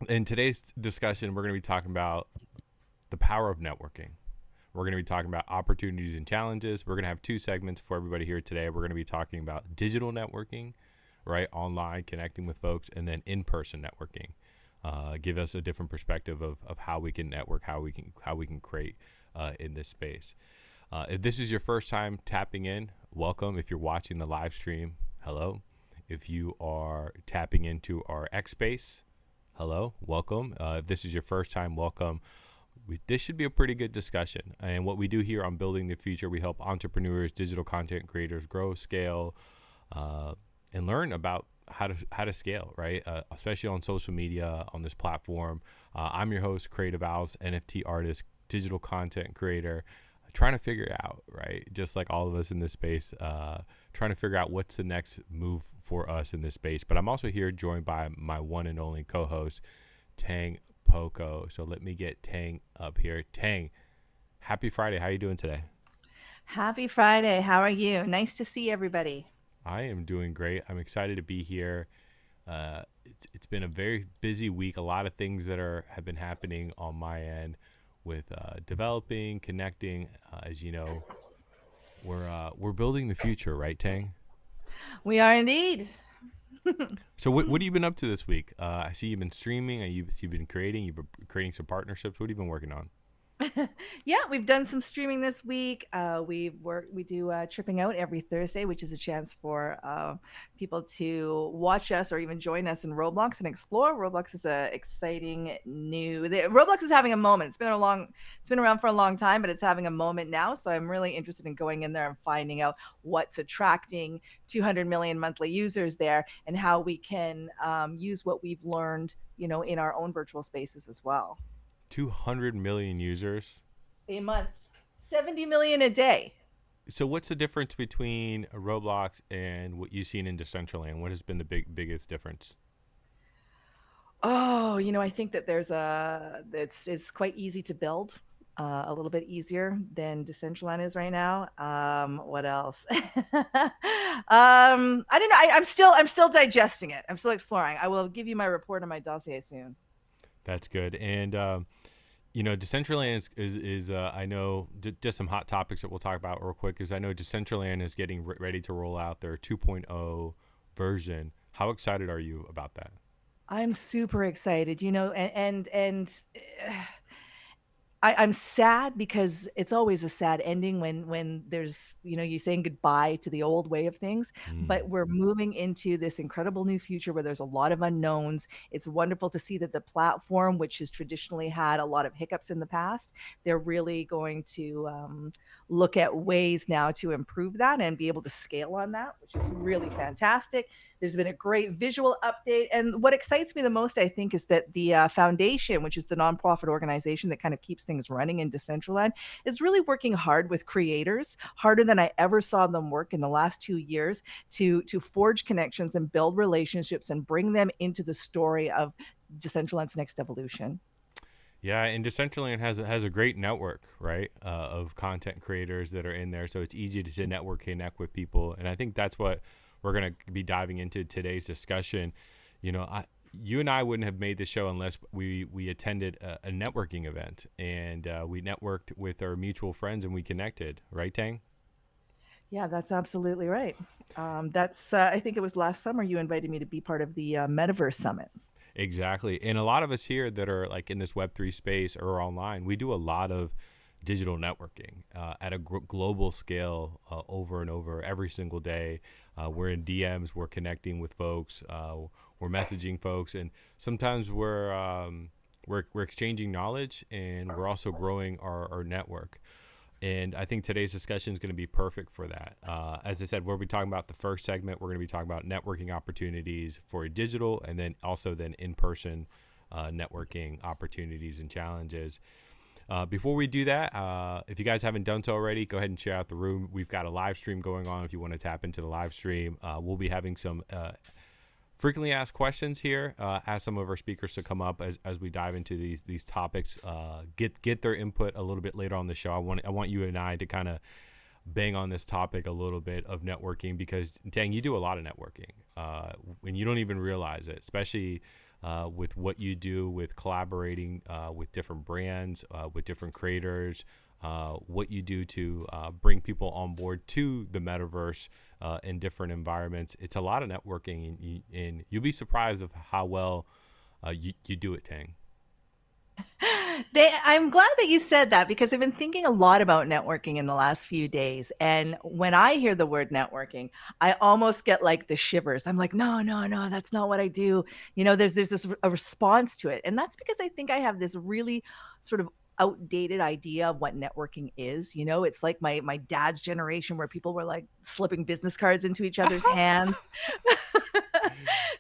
In today's discussion, we're going to be talking about the power of networking. We're going to be talking about opportunities and challenges. We're going to have two segments for everybody here today. We're going to be talking about digital networking, right? Online, connecting with folks, and then in-person networking. Give us a different perspective of how we can network, how we can create in this space. If this is your first time tapping in, welcome. If you're watching the live stream, hello. If you are tapping into our X space, hello, welcome. If this is your first time, welcome. This should be a pretty good discussion. And what we do here on Building the Future, we help entrepreneurs, digital content creators grow, scale, uh, and learn about how to scale, right? Especially on social media, on this platform. I'm your host, Creative Owls, NFT artist, digital content creator, trying to figure it out, right? Just like all of us in this space, trying to figure out what's the next move for us in this space. But I'm also here joined by my one and only co-host, Tang Poco. So let me get Tang up here. Tang, happy Friday. How are you doing today? Happy Friday. How are you? Nice to see everybody. I am doing great. I'm excited to be here. It's been a very busy week. A lot of things that are have been happening on my end with developing, connecting. As you know, we're building the future, right, Tang? We are indeed. So what have you been up to this week? I see you've been streaming. You've been creating. You've been creating some partnerships. What have you been working on? Yeah, we've done some streaming this week. We do tripping out every Thursday, which is a chance for people to watch us or even join us in Roblox and explore. Roblox is a exciting Roblox is having a moment. It's been around for a long time, but it's having a moment now. So I'm really interested in going in there and finding out what's attracting 200 million monthly users there and how we can use what we've learned, in our own virtual spaces as well. 200 million users. A month, 70 million a day. So what's the difference between Roblox and what you've seen in Decentraland? What has been the biggest difference? Oh, I think that it's quite easy to build, a little bit easier than Decentraland is right now. What else? I don't know. I'm still digesting it. I'm still exploring. I will give you my report on my dossier soon. That's good. And Decentraland is I know just some hot topics that we'll talk about real quick. Is I know Decentraland is getting ready to roll out their 2.0 version. How excited are you about that? I'm super excited, and I'm sad because it's always a sad ending when there's you saying goodbye to the old way of things, but Mm. we're moving into this incredible new future where there's a lot of unknowns. It's wonderful to see that the platform, which has traditionally had a lot of hiccups in the past, they're really going to look at ways now to improve that and be able to scale on that, which is really fantastic. There's been a great visual update. And what excites me the most, I think, is that the foundation, which is the nonprofit organization that kind of keeps things running in Decentraland, is really working hard with creators, harder than I ever saw them work in the last 2 years to forge connections and build relationships and bring them into the story of Decentraland's next evolution. Yeah, and Decentraland has a great network, right, of content creators that are in there. So it's easy to network, connect with people, and I think that's what we're gonna be diving into today's discussion. You and I wouldn't have made this show unless we attended a networking event and we networked with our mutual friends and we connected, right, Tang? Yeah, that's absolutely right. I think it was last summer you invited me to be part of the Metaverse Summit. Exactly. And a lot of us here that are like in this Web3 space or online, we do a lot of digital networking at a global scale over and over every single day. We're in DMs, we're connecting with folks, we're messaging folks, and sometimes we're exchanging knowledge and we're also growing our network. And I think today's discussion is going to be perfect for that. As I said, we'll be talking about the first segment. We're going to be talking about networking opportunities for digital and then also then in-person networking opportunities and challenges. Before we do that, if you guys haven't done so already, go ahead and share out the room. We've got a live stream going on if you want to tap into the live stream. We'll be having some frequently asked questions here. Ask some of our speakers to come up as we dive into these topics. Get their input a little bit later on the show. I want you and I to kind of bang on this topic a little bit of networking because Tang, you do a lot of networking, and you don't even realize it. Especially with what you do with collaborating with different brands, with different creators, what you do to bring people on board to the metaverse in different environments. It's a lot of networking, and you'll be surprised of how well you do it, Tang. I'm glad that you said that because I've been thinking a lot about networking in the last few days. And when I hear the word networking, I almost get like the shivers. I'm like, no, no, no, that's not what I do. There's this a response to it. And that's because I think I have this really sort of outdated idea of what networking is. It's like my dad's generation where people were like slipping business cards into each other's hands.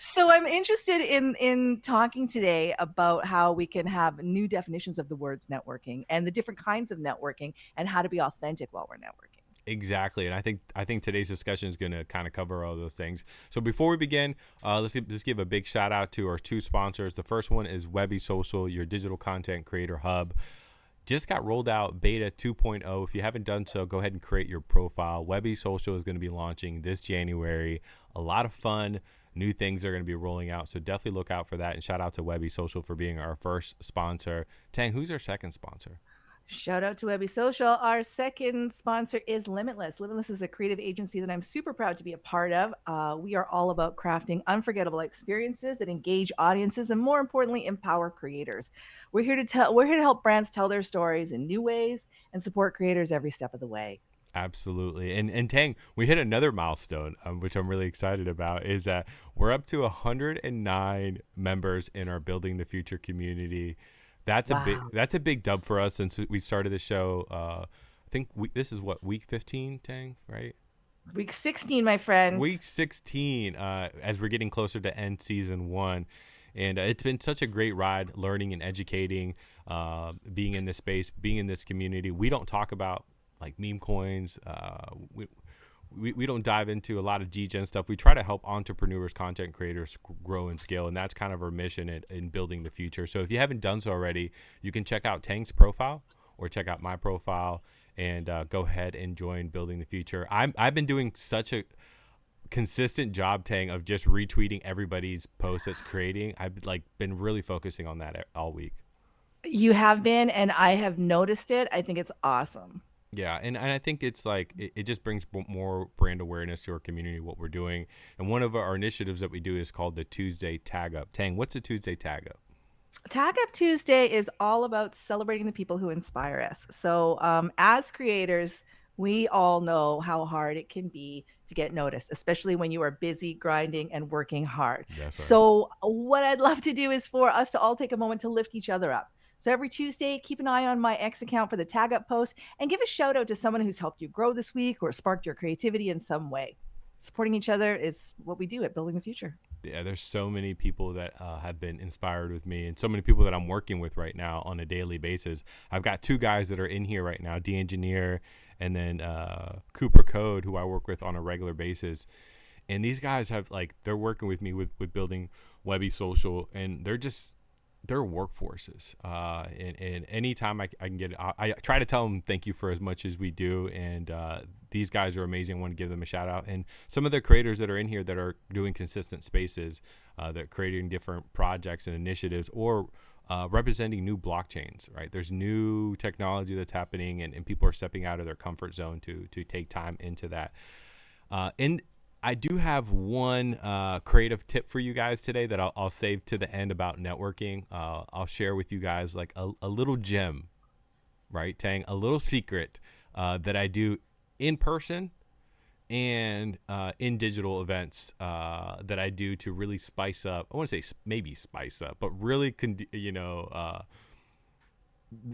So I'm interested in talking today about how we can have new definitions of the words networking and the different kinds of networking and how to be authentic while we're networking. Exactly, and I think today's discussion is going to kind of cover all those things. So before we begin, let's give a big shout out to our two sponsors. The first one is Webby Social, your digital content creator hub. Just got rolled out beta 2.0. If you haven't done so, go ahead and create your profile. Webby Social is going to be launching this January. A lot of fun new things are going to be rolling out, so definitely look out for that. And shout out to Webby Social for being our first sponsor. Tang, who's our second sponsor? Shout out to Webby Social. Our second sponsor is Limitless. Limitless is a creative agency that I'm super proud to be a part of. We are all about crafting unforgettable experiences that engage audiences and, more importantly, empower creators. We're here to help brands tell their stories in new ways and support creators every step of the way. Absolutely. And Tang, we hit another milestone, which I'm really excited about, is that we're up to 109 members in our Building the Future community. Wow. That's a big dub for us since we started the show. I think this is what, week 15, Tang, right? Week 16, my friend. Week 16, as we're getting closer to end season 1. And it's been such a great ride, learning and educating, being in this space, being in this community. We don't talk about like meme coins. We don't dive into a lot of G-Gen stuff. We try to help entrepreneurs, content creators grow and scale, and that's kind of our mission in building the future. So if you haven't done so already, you can check out Tang's profile or check out my profile and go ahead and join Building the Future. I've been doing such a consistent job, Tang, of just retweeting everybody's post that's creating. I've like been really focusing on that all week. You have been, and I have noticed it. I think it's awesome. Yeah, and I think it's like it just brings more brand awareness to our community, what we're doing. And one of our initiatives that we do is called the Tuesday Tag Up. Tang, what's a Tuesday Tag Up? Tag Up Tuesday is all about celebrating the people who inspire us. So, as creators, we all know how hard it can be to get noticed, especially when you are busy, grinding, and working hard. That's right. So, what I'd love to do is for us to all take a moment to lift each other up. So, every Tuesday, keep an eye on my X account for the Tag Up post and give a shout out to someone who's helped you grow this week or sparked your creativity in some way. Supporting each other is what we do at Building the Future. Yeah, there's so many people that have been inspired with me and so many people that I'm working with right now on a daily basis. I've got two guys that are in here right now, D Engineer and then Cooper Code, who I work with on a regular basis. And these guys they're working with me with building Webby Social, and they're workforces. And anytime I can get it, I try to tell them thank you for as much as we do. And these guys are amazing. I want to give them a shout out. And some of the creators that are in here that are doing consistent spaces, that are creating different projects and initiatives, or representing new blockchains, right? There's new technology that's happening, and people are stepping out of their comfort zone to take time into that. And I do have one creative tip for you guys today that I'll save to the end about networking. I'll share with you guys like a little gem, right, Tang? A little secret that I do in person and in digital events that I do to really spice up. I want to say maybe spice up, but really,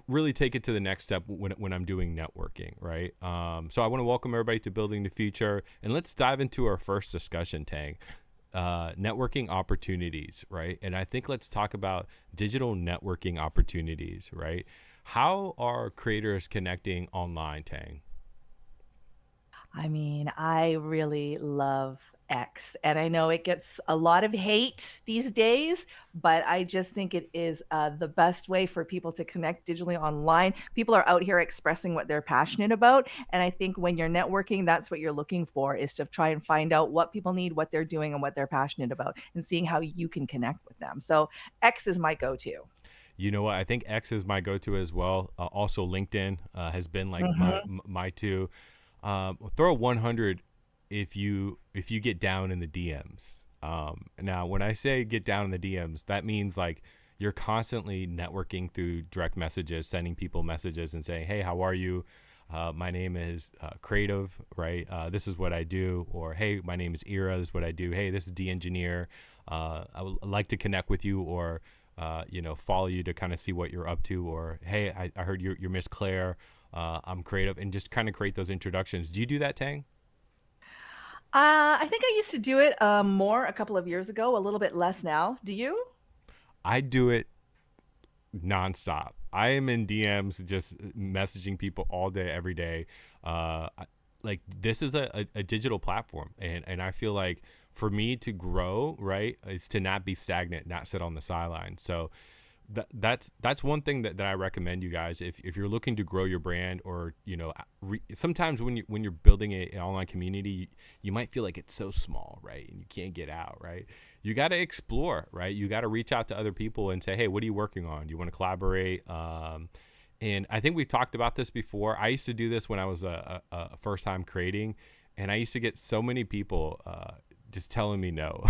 really take it to the next step when I'm doing networking, right? So I want to welcome everybody to Building the Future, and let's dive into our first discussion, Tang. Networking opportunities, right? And I think let's talk about digital networking opportunities, right? How are creators connecting online, Tang? I mean, I really love X. And I know it gets a lot of hate these days, but I just think it is the best way for people to connect digitally online. People are out here expressing what they're passionate about. And I think when you're networking, that's what you're looking for, is to try and find out what people need, what they're doing, and what they're passionate about, and seeing how you can connect with them. So X is my go to. You know what? I think X is my go-to as well. Also, LinkedIn has been like Hmm. my two. Throw a 100 if you get down in the DMs. Now, when I say get down in the DMs, that means like you're constantly networking through direct messages, sending people messages and saying, "Hey, how are you? My name is Creative, right? This is what I do." Or, "Hey, my name is Ira. This is what I do. Hey, this is D Engineer. I would like to connect with you, or follow you to kind of see what you're up to." Or, "Hey, I heard you're Miss Claire. I'm Creative," and just kind of create those introductions. Do you do that, Tang? I think I used to do it more a couple of years ago, a little bit less now. Do you? I do it nonstop. I am in DMs just messaging people all day, every day. Like this is a digital platform, and I feel like for me to grow, right, is to not be stagnant, not sit on the sideline. So that's one thing that I recommend you guys if you're looking to grow your brand, or sometimes when you're building an online community, you might feel like it's so small, right, and you can't get out, right. You got to explore, right. You got to reach out to other people and say, "Hey, what are you working on? Do you want to collaborate?" And I think we've talked about this before. I used to do this when I was a first time creating, and I used to get so many people just telling me no.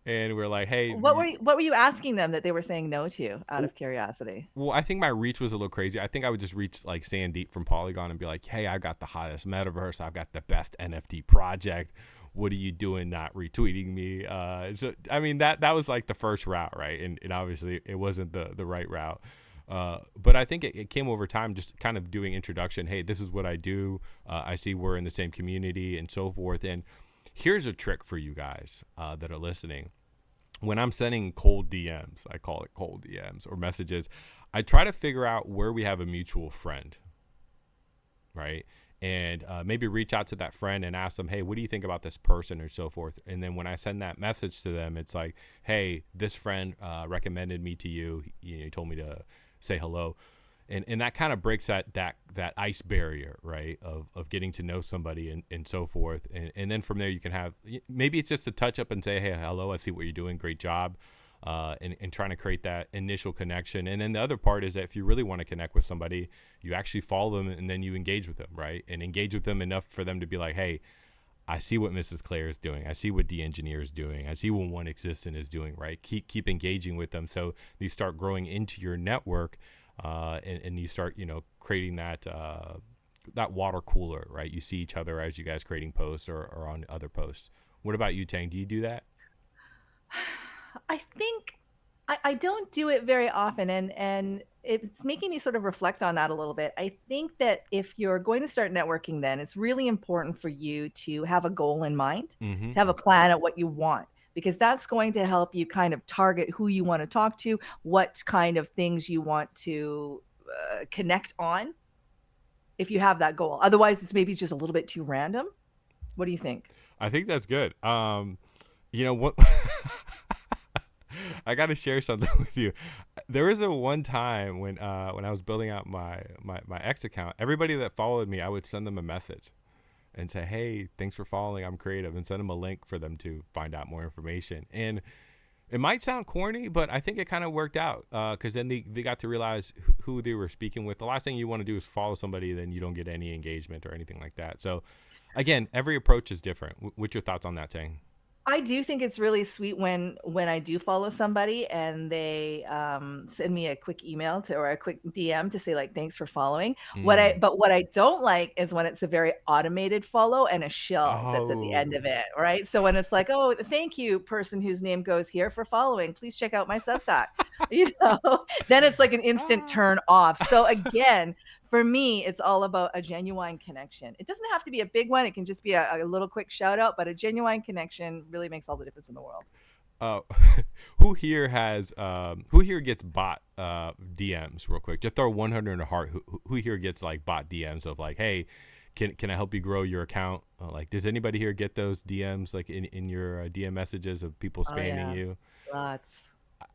And we're like, "Hey, What were you asking them that they were saying no to, out of curiosity? well, I think my reach was a little crazy. I think I would just reach like Sandeep from Polygon and be like, "Hey, I got the hottest metaverse. I've got the best NFT project. What are you doing not retweeting me?" So, I mean, that was like the first route, right? And obviously it wasn't the right route. But I think it came over time, just kind of doing introduction. "Hey, this is what I do. I see we're in the same community," and so forth. And here's a trick for you guys that are listening. When I'm sending cold DMs, I call it cold DMs or messages, I try to figure out where we have a mutual friend, right? And maybe reach out to that friend and ask them, "Hey, what do you think about this person?" or so forth. And then when I send that message to them, it's like, "Hey, this friend recommended me to you. He told me to say hello." And that kind of breaks that ice barrier, right, of getting to know somebody and so forth. And then from there you can have, maybe it's just a touch up and say, "Hey, hello, I see what you're doing, great job," and trying to create that initial connection. And then the other part is that if you really want to connect with somebody, you actually follow them and then you engage with them, right, and engage with them enough for them to be like, "Hey, I see what Mrs. Claire is doing. I see what the engineer is doing. I see what One Existent is doing," right? Keep engaging with them, so you start growing into your network, and you start creating that water cooler, right? You see each other as you guys creating posts or on other posts. What about you, Tang? Do you do that? I think I don't do it very often, and it's making me sort of reflect on that a little bit. I think that if you're going to start networking, then it's really important for you to have a goal in mind, Mm-hmm. to have a plan at what you want, because that's going to help you kind of target who you want to talk to, what kind of things you want to connect on, if you have that goal. Otherwise, it's maybe just a little bit too random. What do you think? I think that's good. What? I got to share something with you. There was a one time when I was building out my X account. Everybody that followed me, I would send them a message and say, "Hey, thanks for following. I'm Creative," and send them a link for them to find out more information. And it might sound corny, but I think it kind of worked out, because then they got to realize who they were speaking with. The last thing you want to do is follow somebody, then you don't get any engagement or anything like that. So, again, every approach is different. What's your thoughts on that, Tang? I do think it's really sweet when I do follow somebody and they send me a quick email to, or a quick DM to say like thanks for following. Mm. What I don't like is when it's a very automated follow and a shill that's at the end Oh. of it, right? So when it's like, "Oh, thank you, person whose name goes here, for following. Please check out my Substack," you know, then it's like an instant Ah. turn off. So again, for me, it's all about a genuine connection. It doesn't have to be a big one. It can just be a little quick shout out, but a genuine connection really makes all the difference in the world. Uh, who here gets bot DMs real quick? Just throw 100 in a heart. Who here gets like bot DMs of like, "Hey, can I help you grow your account? Like, does anybody here get those DMs like in your DM messages of people Oh spamming yeah, you? lots.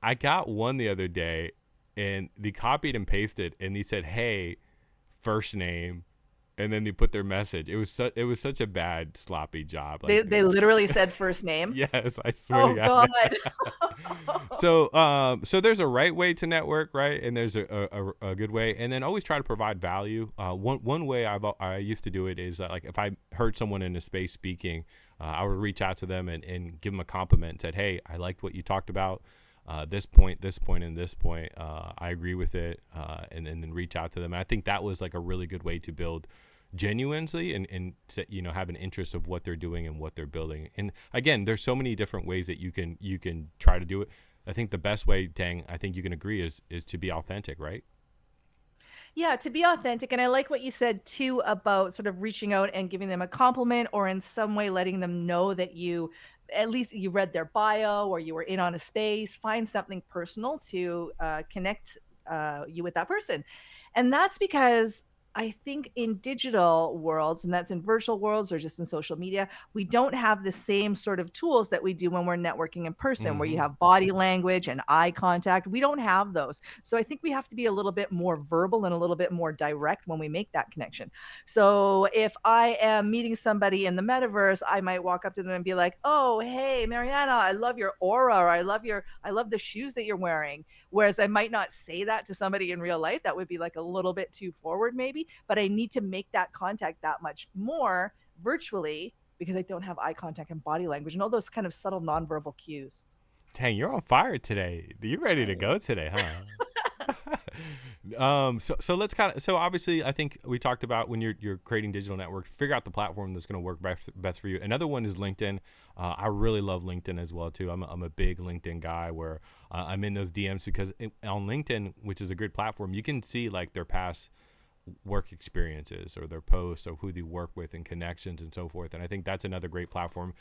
I got one the other day, and they copied and pasted, and they said, "Hey, first name," and then they put their message. It was such a bad sloppy job. They Like, they literally said first name. yes, I swear to Oh God. God. So there's a right way to network, right? And there's a good way, and then always try to provide value. One way I used to do it is like if I heard someone in a space speaking, I would reach out to them and give them a compliment and said, "Hey, I liked what you talked about. This point, and this point, I agree with it," and then reach out to them. And I think that was like a really good way to build genuinely and have an interest of what they're doing and what they're building. And again, there's so many different ways that you can try to do it. I think the best way, Tang, I think you can agree, is to be authentic, right? Yeah, to be authentic. And I like what you said too about sort of reaching out and giving them a compliment or in some way letting them know that you at least you read their bio or you were in on a space. Find something personal to connect you with that person. And that's because I think in digital worlds, and that's in virtual worlds or just in social media, we don't have the same sort of tools that we do when we're networking in person, where you Mm-hmm. have body language and eye contact. We don't have those. So I think we have to be a little bit more verbal and a little bit more direct when we make that connection. So if I am meeting somebody in the metaverse, I might walk up to them and be like, "Oh, hey, Mariana, I love your aura, or I love the shoes that you're wearing." Whereas I might not say that to somebody in real life. That would be like a little bit too forward, maybe. But I need to make that contact that much more virtually because I don't have eye contact and body language and all those kind of subtle nonverbal cues. Tang, you're on fire today. You ready to Hey. go today, huh? So let's so obviously I think we talked about when you're creating digital networks, figure out the platform that's going to work best for you. Another one is LinkedIn. I really love LinkedIn as well too. I'm a big LinkedIn guy where I'm in those DMs because on LinkedIn, which is a good platform, you can see like their past work experiences or their posts or who they work with and connections and so forth. And I think that's another great platform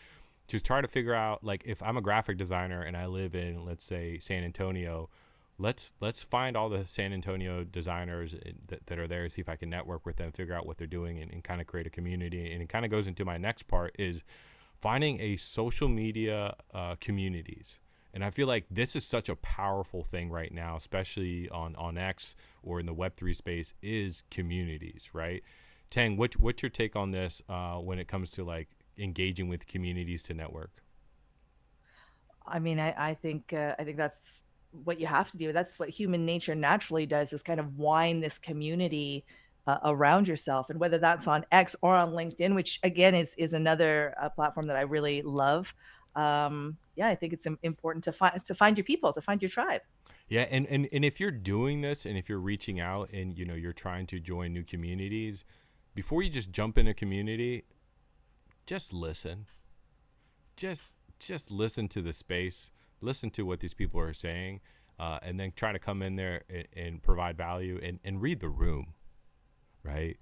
to try to figure out, like, if I'm a graphic designer and I live in, let's say, San Antonio, let's find all the San Antonio designers that are there, see if I can network with them, figure out what they're doing, and kind of create a community. And it kind of goes into my next part is finding a social media communities. And I feel like this is such a powerful thing right now, especially on X or in the Web3 space, is communities, right? Tang, what's your take on this when it comes to like engaging with communities to network? I mean, I think that's what you have to do. That's what human nature naturally does is kind of wind this community around yourself, and whether that's on X or on LinkedIn, which again is another platform that I really love. Yeah, I think it's important to find your people, to find your tribe. Yeah, and if you're doing this and if you're reaching out and you're trying to join new communities, before you just jump in a community, just listen. Just listen to the space, listen to what these people are saying, and then try to come in there and provide value and read the room, right?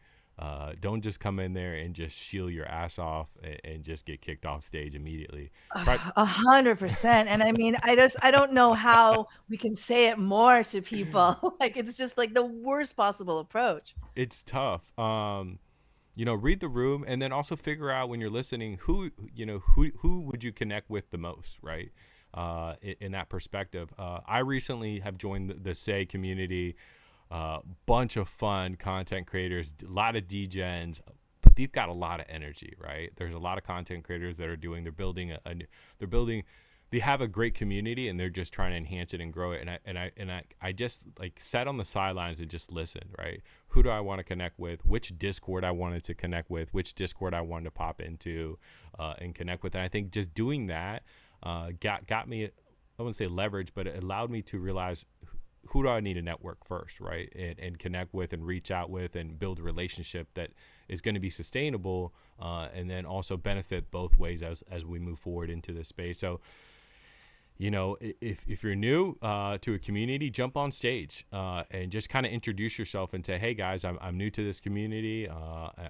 Don't just come in there and just shield your ass off and just get kicked off stage immediately. Try, 100%. And I mean, I don't know how we can say it more to people. Like it's just like the worst possible approach. it's tough. Read the room and then also figure out when you're listening who would you connect with the most, right? In that perspective, I recently have joined the Say community, bunch of fun content creators, a lot of DGens, but they've got a lot of energy, right? There's a lot of content creators that are they're building they're building, they have a great community and they're just trying to enhance it and grow it. And I just like sat on the sidelines and just listened, right? Who do I want to connect with? Which Discord I wanted to connect with? Which Discord I wanted to pop into and connect with? And I think just doing that got me, I wouldn't say leverage, but it allowed me to realize who do I need to network first, right? And connect with and reach out with and build a relationship that is going to be sustainable and then also benefit both ways as we move forward into this space. So, if you're new to a community, jump on stage and just kind of introduce yourself and say, hey guys, I'm new to this community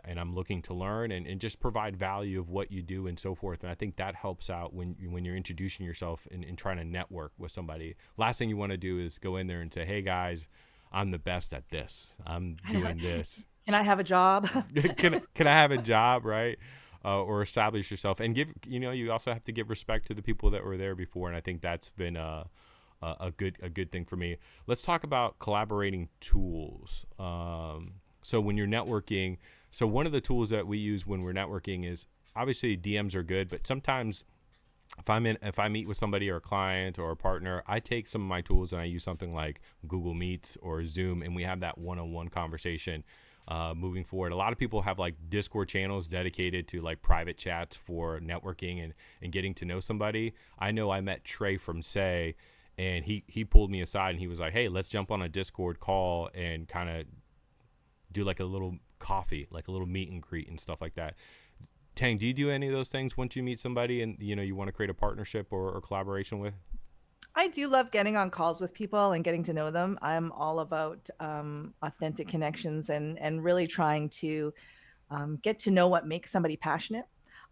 and I'm looking to learn and just provide value of what you do and so forth. And I think that helps out when you're introducing yourself and trying to network with somebody. Last thing you want to do is go in there and say, hey guys, I'm the best at this. I'm I know. doing this. Can I have a job? Can I have a job, right? Or establish yourself and give, you also have to give respect to the people that were there before. And I think that's been a good thing for me. Let's talk about collaborating tools. So when you're networking, so one of the tools that we use when we're networking is obviously DMs are good, but sometimes if I meet with somebody or a client or a partner, I take some of my tools and I use something like Google Meets or Zoom, and we have that one-on-one conversation. Moving forward, a lot of people have like Discord channels dedicated to like private chats for networking and getting to know somebody. I know I met Trey from Say, and he pulled me aside and he was like, hey, let's jump on a Discord call and kind of do like a little coffee, like a little meet and greet and stuff like that. Tang, do you do any of those things once you meet somebody and you want to create a partnership or collaboration with? I do love getting on calls with people and getting to know them. I'm all about authentic connections and really trying to get to know what makes somebody passionate.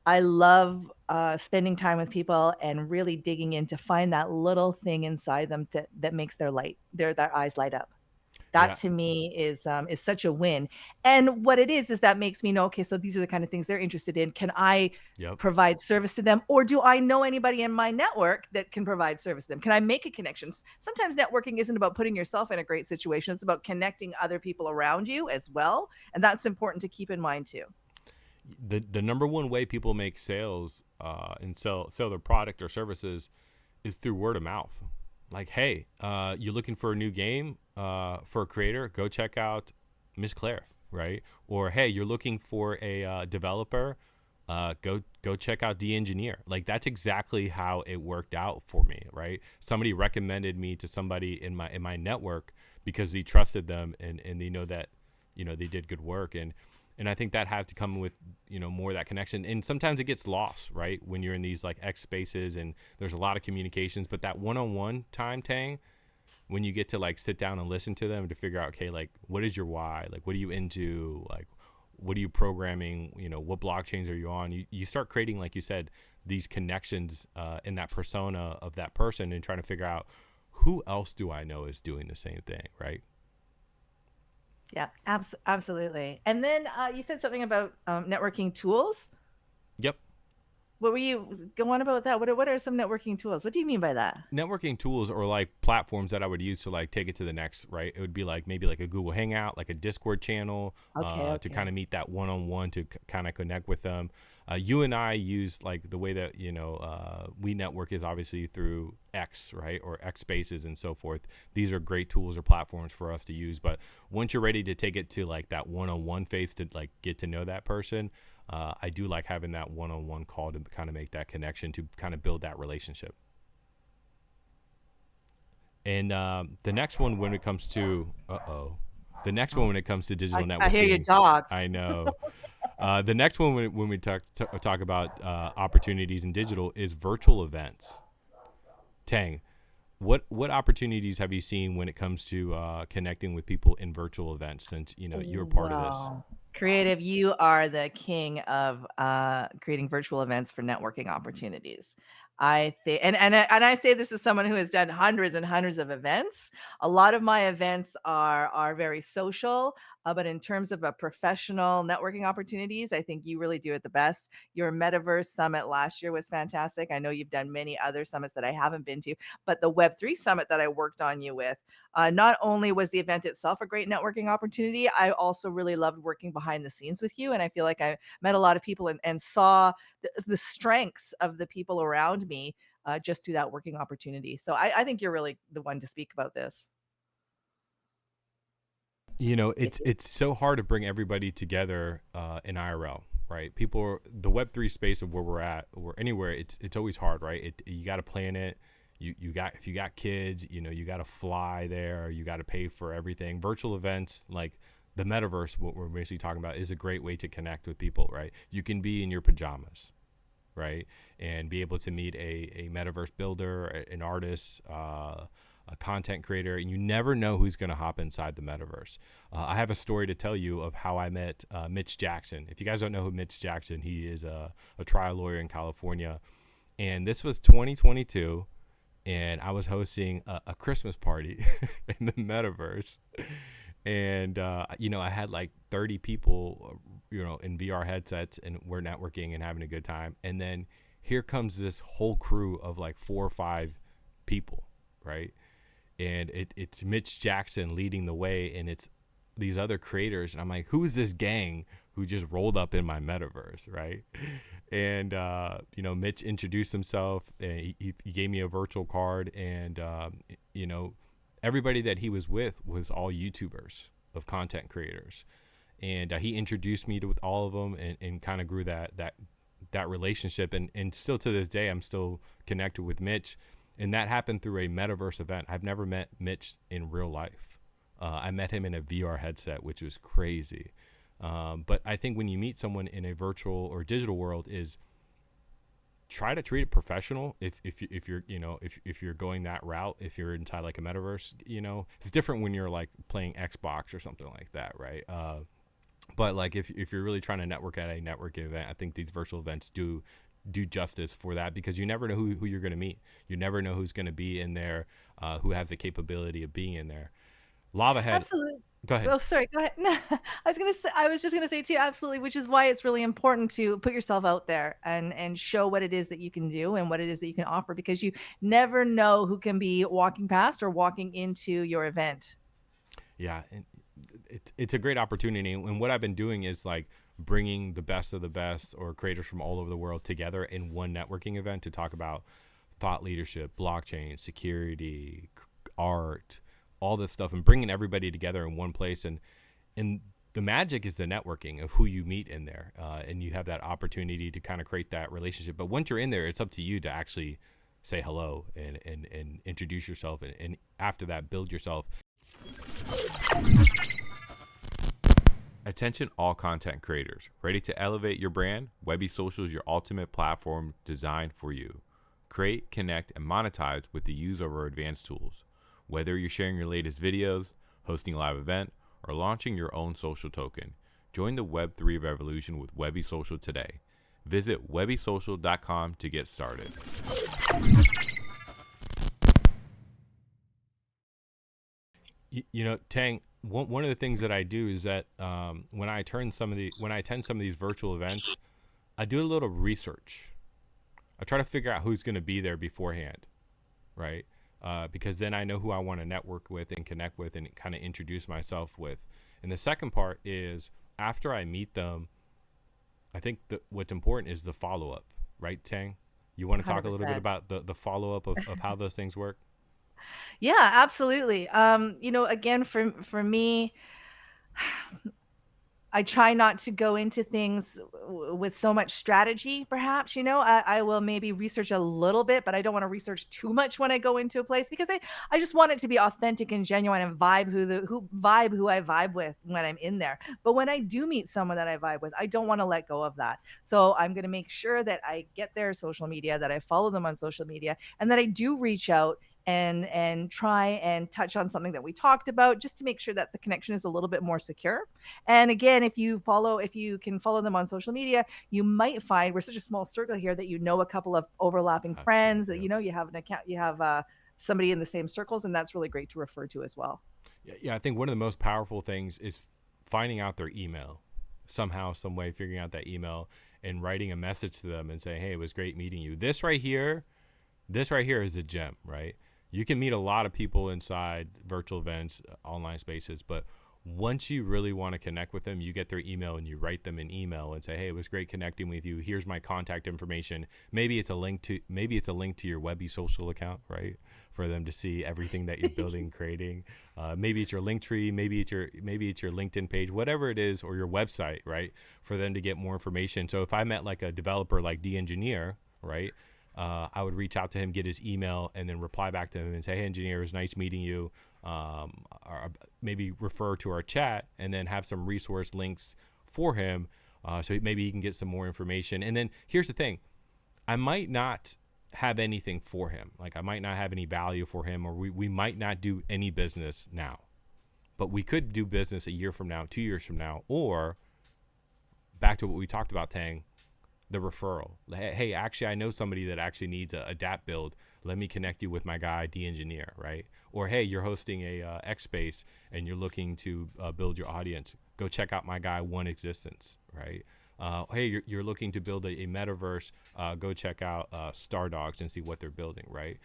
I love spending time with people and really digging in to find that little thing inside them that makes their eyes light up. That Yeah. to me is such a win. And what it is that makes me know, okay, so these are the kind of things they're interested in. Can I Yep. provide service to them, or do I know anybody in my network that can provide service to them? Can I make a connection? Sometimes networking isn't about putting yourself in a great situation. It's about connecting other people around you as well, and that's important to keep in mind too. The number one way people make sales and sell their product or services is through word of mouth. Like, hey, you're looking for a new game for a creator, go check out Miss Claire, right? Or hey, you're looking for a developer, go check out the engineer. Like that's exactly how it worked out for me, right? Somebody recommended me to somebody in my network because he trusted them and they know that they did good work. And I think that had to come with more of that connection. And sometimes it gets lost, right, when you're in these like X spaces and there's a lot of communications. But that one-on-one time, Tang, when you get to like sit down and listen to them to figure out, okay, like what is your why, like what are you into, like what are you programming, what blockchains are you on, you start creating, like you said, these connections in that persona of that person and trying to figure out who else do I know is doing the same thing, right? Yeah, absolutely. And then you said something about networking tools. Yep. What were you go on about that? What are some networking tools? What do you mean by that? Networking tools or like platforms that I would use to like take it to the next, right? It would be like maybe like a Google Hangout, like a Discord channel, Okay, to kind okay. of meet that one-on-one to kind of connect with them. You and I use like the way that we network is obviously through X, right, or X Spaces and so forth. These are great tools or platforms for us to use. But once you're ready to take it to like that one-on-one phase to like get to know that person, I do like having that one-on-one call to kind of make that connection to kind of build that relationship. And the next one when it comes to the next one Oh, when it comes to digital I hear your networking, dog. I know. The next one when we talk about opportunities in digital is virtual events. Tang, what opportunities have you seen when it comes to connecting with people in virtual events since you're part of this? Wow. Creative, you are the king of creating virtual events for networking opportunities. I think, and I say this as someone who has done hundreds and hundreds of events. A lot of my events are very social, but in terms of a professional networking opportunities, I think you really do it the best. Your Metaverse Summit last year was fantastic. I know you've done many other summits that I haven't been to, but the Web3 Summit that I worked on you with, not only was the event itself a great networking opportunity, I also really loved working behind the scenes with you. And I feel like I met a lot of people and saw the strengths of the people around me just through that working opportunity. So I think you're really the one to speak about this. It's so hard to bring everybody together in IRL, right? The Web3 space of where we're at or anywhere, it's always hard, right? You got to plan it. You got, if you got kids, you got to fly there, you got to pay for everything. Virtual events like the metaverse, what we're basically talking about, is a great way to connect with people, right? You can be in your pajamas, right, and be able to meet a metaverse builder, an artist, a content creator, and you never know who's going to hop inside the metaverse. I have a story to tell you of how I met Mitch Jackson. If you guys don't know who Mitch Jackson, he is a trial lawyer in California, and this was 2022, and I was hosting a Christmas party in the metaverse. And I had like 30 people, in VR headsets, and we're networking and having a good time. And then here comes this whole crew of like 4 or 5 people, right? And it's Mitch Jackson leading the way, and it's these other creators, and I'm like, who's this gang who just rolled up in my metaverse, right? And Mitch introduced himself, and he gave me a virtual card, and you know everybody that he was with was all YouTubers of content creators, and he introduced me to with all of them, and kind of grew that relationship, and still to this day I'm still connected with Mitch, and that happened through a metaverse event. I've never met Mitch in real life. I met him in a VR headset, which was crazy. But I think when you meet someone in a virtual or digital world, is try to treat it professional. If you're going that route, if you're inside like a metaverse, it's different when you're like playing Xbox or something like that, right? But like if you're really trying to network at a networking event, I think these virtual events do justice for that, because you never know who you're going to meet. You never know who's going to be in there, who has the capability of being in there. Lava Head, Absolutely. go ahead. Oh, sorry. Go ahead. No, I was just gonna say too, absolutely, which is why it's really important to put yourself out there and show what it is that you can do and what it is that you can offer, because you never know who can be walking past or walking into your event. Yeah, and it's a great opportunity. And what I've been doing is like bringing the best of the best, or creators from all over the world, together in one networking event to talk about thought leadership, blockchain, security, art, all this stuff, and bringing everybody together in one place. And the magic is the networking of who you meet in there, and you have that opportunity to kind of create that relationship. But once you're in there, it's up to you to actually say hello and introduce yourself, and after that, build yourself. Attention all content creators. Ready to elevate your brand? Webby Social is your ultimate platform designed for you. Create, connect, and monetize with the use of our advanced tools. Whether you're sharing your latest videos, hosting a live event, or launching your own social token, join the Web3 revolution with Webby Social today. Visit webbysocial.com to get started. Tang, one of the things that I do is that when I attend some of these virtual events, I do a little research. I try to figure out who's going to be there beforehand, right? Because then I know who I want to network with and connect with and kind of introduce myself with. And the second part is, after I meet them, I think that what's important is the follow-up, right, Tang? You want to talk a little bit 100%. about the follow-up of how those things work? Yeah, absolutely. Again, for me, I try not to go into things with so much strategy, perhaps. I will maybe research a little bit, but I don't want to research too much when I go into a place, because I just want it to be authentic and genuine, and vibe who I vibe with when I'm in there. But when I do meet someone that I vibe with, I don't want to let go of that. So I'm going to make sure that I get their social media, that I follow them on social media, and that I do reach out and try and touch on something that we talked about, just to make sure that the connection is a little bit more secure. And again, if you can follow them on social media, you might find, we're such a small circle here, that a couple of overlapping That's true. friends, that Yeah. you have an account, you have somebody in the same circles, and that's really great to refer to as well. Yeah, I think one of the most powerful things is finding out their email, somehow, some way, figuring out that email and writing a message to them and saying, "Hey, it was great meeting you. This right here is a gem, right?" You can meet a lot of people inside virtual events, online spaces, but once you really want to connect with them, you get their email and you write them an email and say, "Hey, it was great connecting with you. Here's my contact information." Maybe it's a link to your Webby Social account, right? For them to see everything that you're building and creating. Maybe it's your link tree, maybe it's your LinkedIn page, whatever it is, or your website, right? For them to get more information. So if I met like a developer like D Engineer, right? I would reach out to him, get his email, and then reply back to him and say, "Hey, engineer, it was nice meeting you." Or maybe refer to our chat, and then have some resource links for him, so maybe he can get some more information. And then here's the thing: I might not have anything for him. Like, I might not have any value for him, or we might not do any business now, but we could do business a year from now, 2 years from now, or back to what we talked about, Tang. the referral. Hey, actually, I know somebody that actually needs a DAP build. Let me connect you with my guy, D engineer, right? Or hey, you're hosting a X Space and you're looking to build your audience. Go check out my guy, One Existence, right? Hey, you're looking to build a metaverse. Go check out Stardogs and see what they're building, right?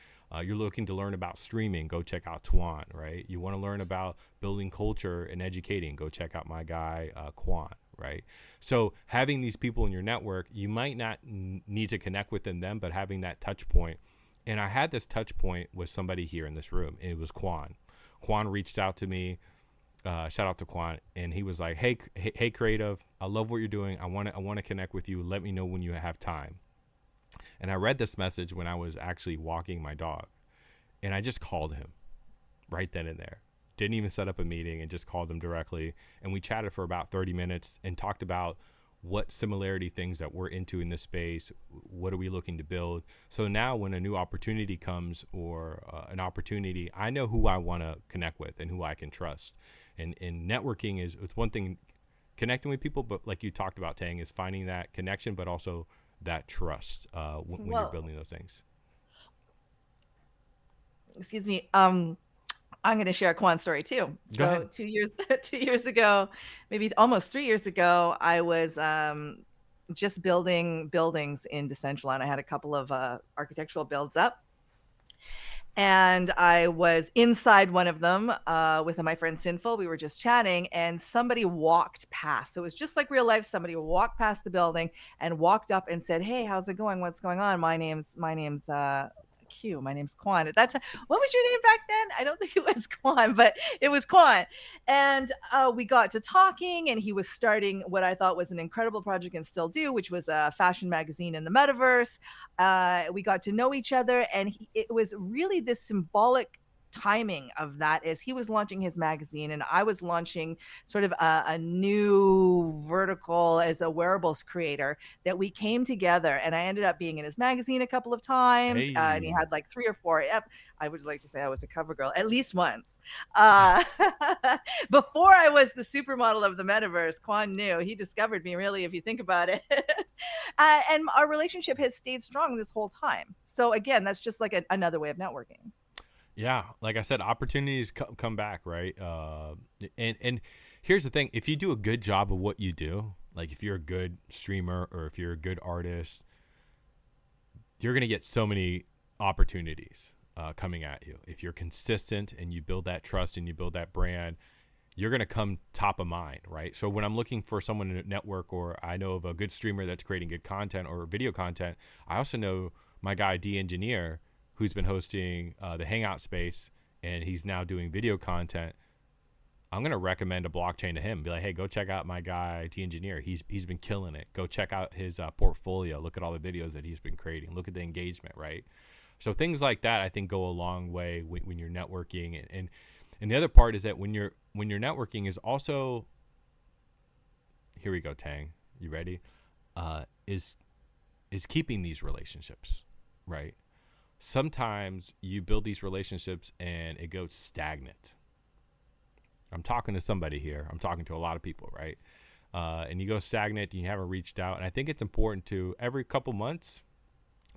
You're looking to learn about streaming. Go check out Tuan, right? You want to learn about building culture and educating. Go check out my guy, Quan, right? So having these people in your network, you might not need to connect with them, but having that touch point. And I had this touch point with somebody here in this room, and it was Quan. Quan reached out to me. Shout out to Quan, and he was like, "Hey, creative, I love what you're doing. I want to connect with you. Let me know when you have time." And I read this message when I was actually walking my dog, and I just called him right then and there. Didn't even set up a meeting, and just called him directly. And we chatted for about 30 minutes and talked about what similarity things that we're into in this space. What are we looking to build? So now when a new opportunity comes, or an opportunity, I know who I want to connect with and who I can trust. And networking it's one thing, connecting with people, but like you talked about, Tang, is finding that connection, but also that trust when you're Well, building those things. excuse me. I'm going to share a Quan story too. Go ahead. So 2 years, 2 years ago, maybe almost 3 years ago, I was just building buildings in Decentraland. I had a couple of architectural builds up, and I was inside one of them with my friend Sinful. We were just chatting, and somebody walked past. So it was just like real life. Somebody walked past the building and walked up and said, "Hey, how's it going? What's going on? My name's Q. My name's Quan." At that time, what was your name back then? I don't think it was Quan, but it was Quan. And we got to talking, and he was starting what I thought was an incredible project, and still do, which was a fashion magazine in the metaverse. We got to know each other, and it was really this symbolic timing of that, as he was launching his magazine and I was launching sort of a new vertical as a wearables creator, that we came together, and I ended up being in his magazine a couple of times, and he Hey. had like 3 or 4. Yep, I would like to say I was a cover girl at least once. uh, Before I was the supermodel of the metaverse, Quan knew. He discovered me, really, if you think about it. And our relationship has stayed strong this whole time. So again, that's just like another way of networking. Yeah, like I said, opportunities come back, right? And here's the thing: if you do a good job of what you do, like if you're a good streamer or if you're a good artist, you're gonna get so many opportunities coming at you. If you're consistent and you build that trust and you build that brand, you're going to come top of mind, right? So when I'm looking for someone to network, or I know of a good streamer that's creating good content or video content, I also know my guy D Engineer, who's been hosting the Hangout space, and he's now doing video content. I'm going to recommend a blockchain to him. Be like, hey, go check out my guy D Engineer. He's been killing it. Go check out his portfolio. Look at all the videos that he's been creating. Look at the engagement, right? So things like that, I think, go a long way when you're networking. And the other part is that when you're networking is also, here we go, Tang, you ready? Is keeping these relationships, right? Sometimes you build these relationships and it goes stagnant. I'm talking to somebody here. I'm talking to a lot of people, right? And you go stagnant and you haven't reached out. And I think it's important to, every couple months,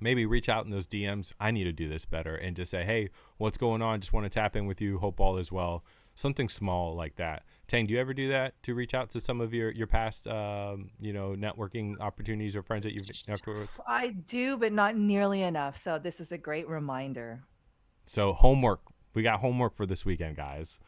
maybe reach out in those DMs. I need to do this better, and just say, hey, what's going on? Just want to tap in with you. Hope all is well. Something small like that. Tang, do you ever do that, to reach out to some of your past, networking opportunities or friends that you've networked with? I do, but not nearly enough. So this is a great reminder. So homework. We got homework for this weekend, guys.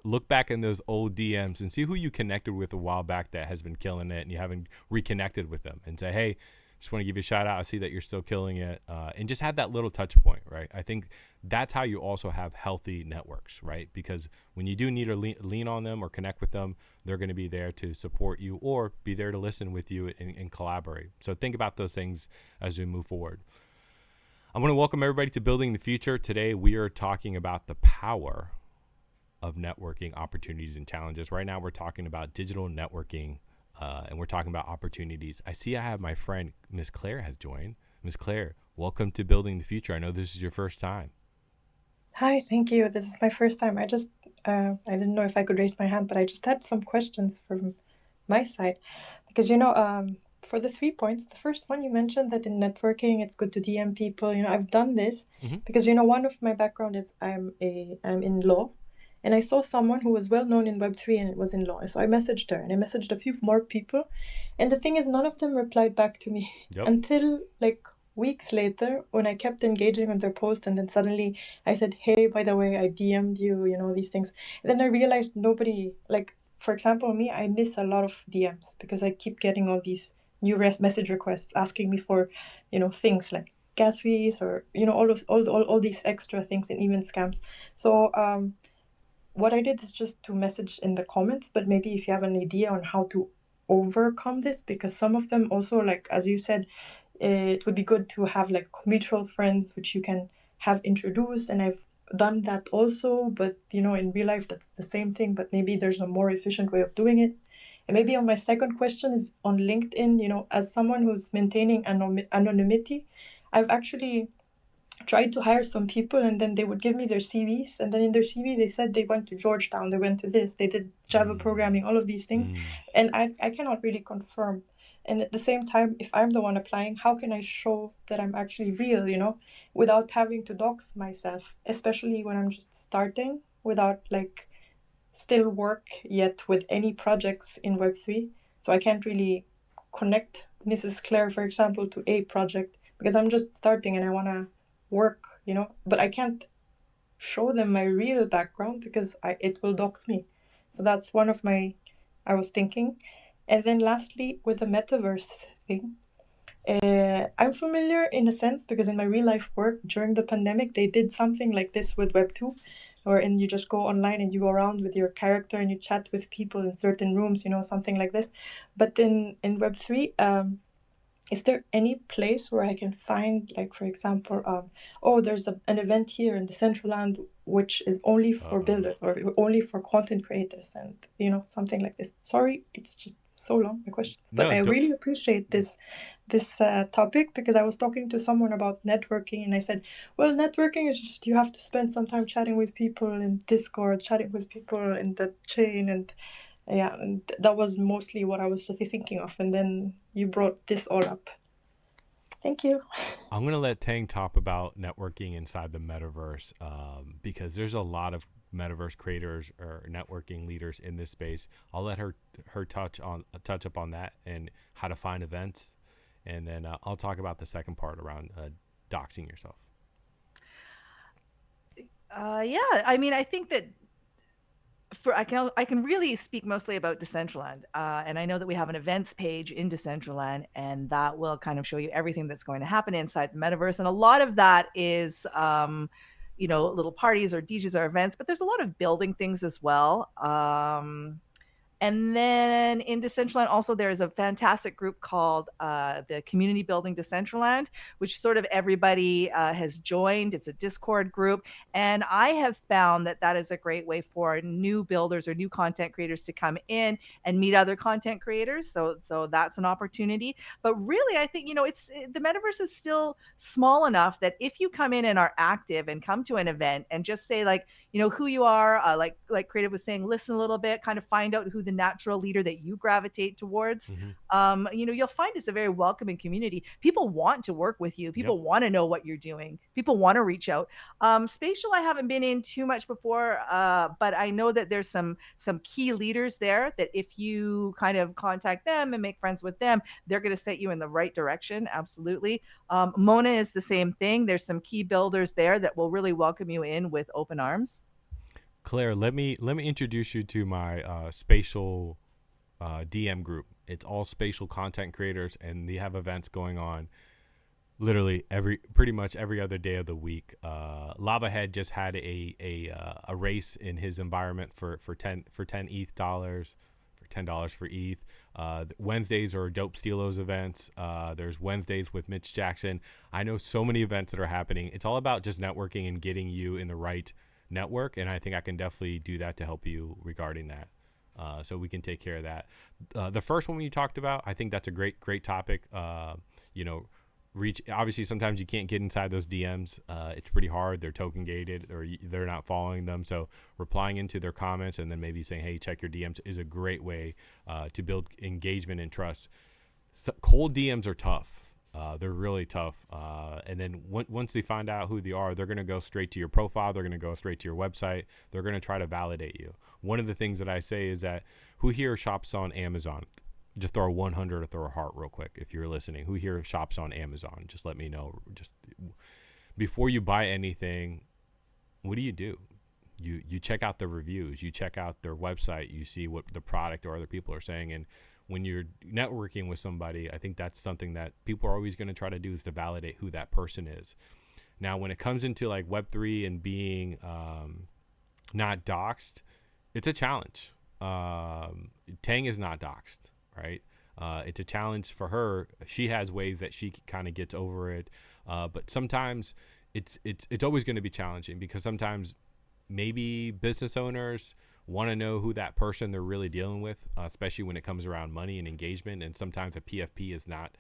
Look back in those old DMs and see who you connected with a while back that has been killing it, and you haven't reconnected with them, and say, hey, just want to give you a shout out. I see that you're still killing it, and just have that little touch point, right? I think that's how you also have healthy networks, right? Because when you do need to lean on them or connect with them, they're going to be there to support you or be there to listen with you and collaborate. So think about those things as we move forward. I want to welcome everybody to Building the Future. Today, we are talking about the power of networking opportunities and challenges. Right now, we're talking about digital networking, and we're talking about opportunities. I see I have my friend, Miss Claire, has joined. Miss Claire, welcome to Building the Future. I know this is your first time. Hi, thank you. This is my first time. I didn't know if I could raise my hand, but I just had some questions from my side because for the 3 points, the first one you mentioned that in networking it's good to DM people. I've done this Hmm. because one of my background is I'm in law, and I saw someone who was well known in Web3 and was in law. So I messaged her and I messaged a few more people, and the thing is, none of them replied back to me Yep. until like weeks later when I kept engaging with their post, and then suddenly I said, "Hey, by the way, I DM'd you, these things." And then I realized nobody, like, for example, me, I miss a lot of DMs because I keep getting all these new message requests asking me for, things like gas fees or all these extra things, and even scams. So what I did is just to message in the comments, but maybe if you have an idea on how to overcome this, because some of them also, like as you said, it would be good to have like mutual friends which you can have introduced, and I've done that also, but in real life that's the same thing, but maybe there's a more efficient way of doing it. And maybe on my second question is on LinkedIn, as someone who's maintaining anonymity, I've actually tried to hire some people, and then they would give me their CVs, and then in their CV they said they went to Georgetown, they went to this, they did Java Mm. programming, all of these things, Mm. and I cannot really confirm. And at the same time, if I'm the one applying, how can I show that I'm actually real, without having to dox myself, especially when I'm just starting without like still work yet with any projects in Web3. So I can't really connect Mrs. Claire, for example, to a project because I'm just starting and I want to work, but I can't show them my real background because it will dox me. So that's one of my, I was thinking. And then lastly, with the metaverse thing, I'm familiar in a sense because in my real life work during the pandemic, they did something like this with Web2, and you just go online and you go around with your character and you chat with people in certain rooms, something like this. But in Web3, is there any place where I can find, like, for example, oh, there's an event here in the Central Land which is only for Uh-oh. builders or only for content creators, and something like this. Sorry, it's just so long, my question, but No, I don't. really appreciate this topic because I was talking to someone about networking, and I said, well, networking is just you have to spend some time chatting with people in Discord, chatting with people in the chain, and yeah, and that was mostly what I was thinking of. And then you brought this all up. Thank you. I'm going to let Tang talk about networking inside the metaverse because there's a lot of metaverse creators or networking leaders in this space. I'll let her touch up on that and how to find events, and then I'll talk about the second part around doxing yourself. Yeah, I mean, I think that I can really speak mostly about Decentraland, and I know that we have an events page in Decentraland, and that will kind of show you everything that's going to happen inside the metaverse, and a lot of that is, little parties or DJs or events, but there's a lot of building things as well. And then in Decentraland, also there's a fantastic group called the Community Building Decentraland, which sort of everybody has joined. It's a Discord group, and I have found that that is a great way for new builders or new content creators to come in and meet other content creators. So that's an opportunity. But really, I think the metaverse is still small enough that if you come in and are active and come to an event and just say like who you are, like Creative was saying, listen a little bit, kind of find out who the natural leader that you gravitate towards. Mm-hmm. You'll find it's a very welcoming community. People want to work with you. People Yep. want to know what you're doing. People want to reach out. Spatial, I haven't been in too much before, but I know that there's some key leaders there that if you kind of contact them and make friends with them, they're going to set you in the right direction. Absolutely. Mona is the same thing. There's some key builders there that will really welcome you in with open arms. Claire, let me introduce you to my spatial DM group. It's all spatial content creators, and they have events going on literally pretty much every other day of the week. Lavahead just had a race in his environment for 10 ETH dollars, for $10 for ETH. Wednesdays are Dope Steelos events. There's Wednesdays with Mitch Jackson. I know so many events that are happening. It's all about just networking and getting you in the right network, and I think I can definitely do that to help you regarding that. So we can take care of that. The first one you talked about, I think that's a great topic. Reach, obviously sometimes you can't get inside those DMs. It's pretty hard. They're token gated or they're not following them. So replying into their comments and then maybe saying, hey, check your DMs is a great way to build engagement and trust. cold DMs are tough. They're really tough. And then once they find out who they are, they're going to go straight to your profile. They're going to go straight to your website. They're going to try to validate you. One of the things that I say is that who here shops on Amazon? Just throw a 100 or throw a heart real quick if you're listening. Who here shops on Amazon? Just let me know. Just before you buy anything, what do? You check out the reviews. You check out their website. You see what the product or other people are saying. And when you're networking with somebody, I think that's something that people are always going to try to do, is to validate who that person is. Now, when it comes into like Web3 and being not doxxed, it's a challenge. Tang is not doxxed, right? It's a challenge for her. She has ways that she kind of gets over it. But sometimes it's always going to be challenging, because sometimes maybe business owners want to know who that person they're really dealing with, especially when it comes around money and engagement. And sometimes a PFP is not,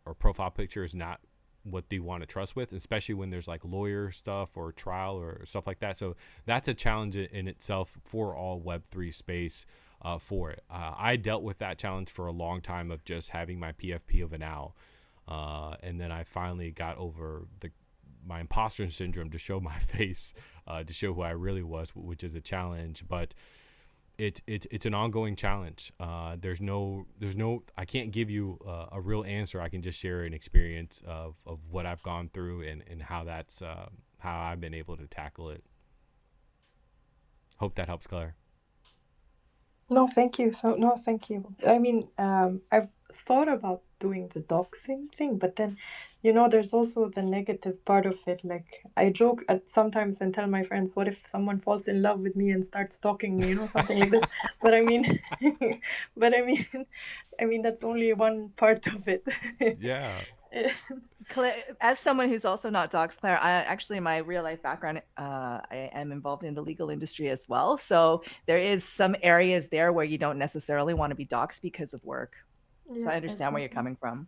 or profile picture is not what they want to trust with, especially when there's like lawyer stuff or trial or stuff like that. So that's a challenge in itself for all Web3 space for it. I dealt with that challenge for a long time of just having my PFP of an owl. And then I finally got over my imposter syndrome to show my face, to show who I really was, which is a challenge. But it's an ongoing challenge. There's no I can't give you a real answer. I can just share an experience of what I've gone through and how that's how I've been able to tackle it. Hope that helps, Claire. No, thank you. No, thank you. I mean, I've thought about doing the doxing thing, but then, there's also the negative part of it. Like, I joke sometimes and tell my friends, what if someone falls in love with me and starts stalking me, something like this. But I mean, that's only one part of it. Yeah. Claire, as someone who's also not doxxed, Claire, I actually, in my real life background, I am involved in the legal industry as well. So there is some areas there where you don't necessarily want to be doxxed because of work. Yeah, So I understand where you're exactly. coming from.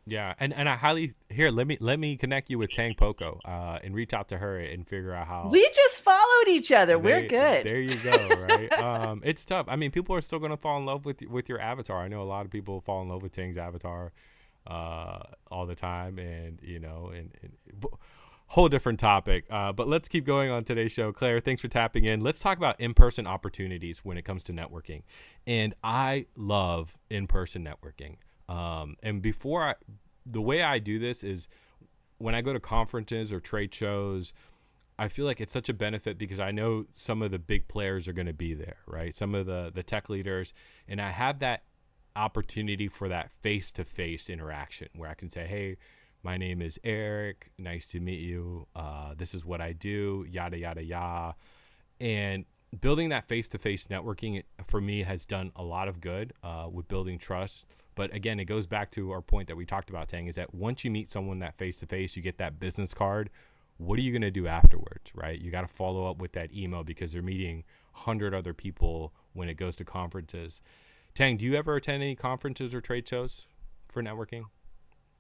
Yeah, and I highly let me connect you with Tang Poco, and reach out to her and figure out how. We just followed each other. We're good. There you go, right? It's tough. I mean, people are still gonna fall in love with your avatar. I know a lot of people fall in love with Tang's avatar all the time, and whole different topic. But let's keep going on today's show. Claire, thanks for tapping in. Let's talk about in-person opportunities when it comes to networking, and I love in-person networking. And the way I do this is when I go to conferences or trade shows, I feel like it's such a benefit because I know some of the big players are going to be there, right? Some of the tech leaders, and I have that opportunity for that face-to-face interaction where I can say, hey, my name is Eric. Nice to meet you. This is what I do, yada, yada, yada. And building that face-to-face networking for me has done a lot of good with building trust. But again, it goes back to our point that we talked about, Tang, is that once you meet someone that face-to-face, you get that business card. What are you going to do afterwards, right? You got to follow up with that email because they're meeting 100 other people when it goes to conferences. Tang, do you ever attend any conferences or trade shows for networking?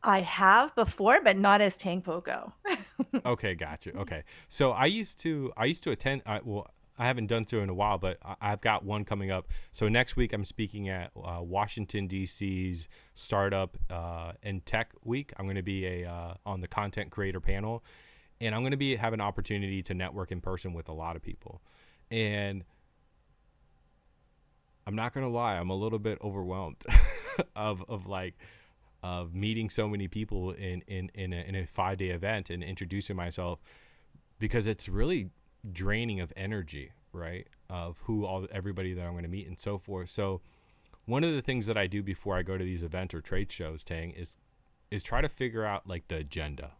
I have before, but not as Tang Poco. Okay, gotcha. Okay, so I used to attend. I haven't done so in a while, but I've got one coming up. So next week I'm speaking at Washington D.C.'s Startup and Tech Week. I'm going to be on the content creator panel, and I'm going to have an opportunity to network in person with a lot of people. And I'm not going to lie, I'm a little bit overwhelmed of meeting so many people in a 5-day event and introducing myself, because it's really draining of energy, right? Of everybody that I'm going to meet and so forth. So one of the things that I do before I go to these events or trade shows, Tang, is try to figure out like the agenda,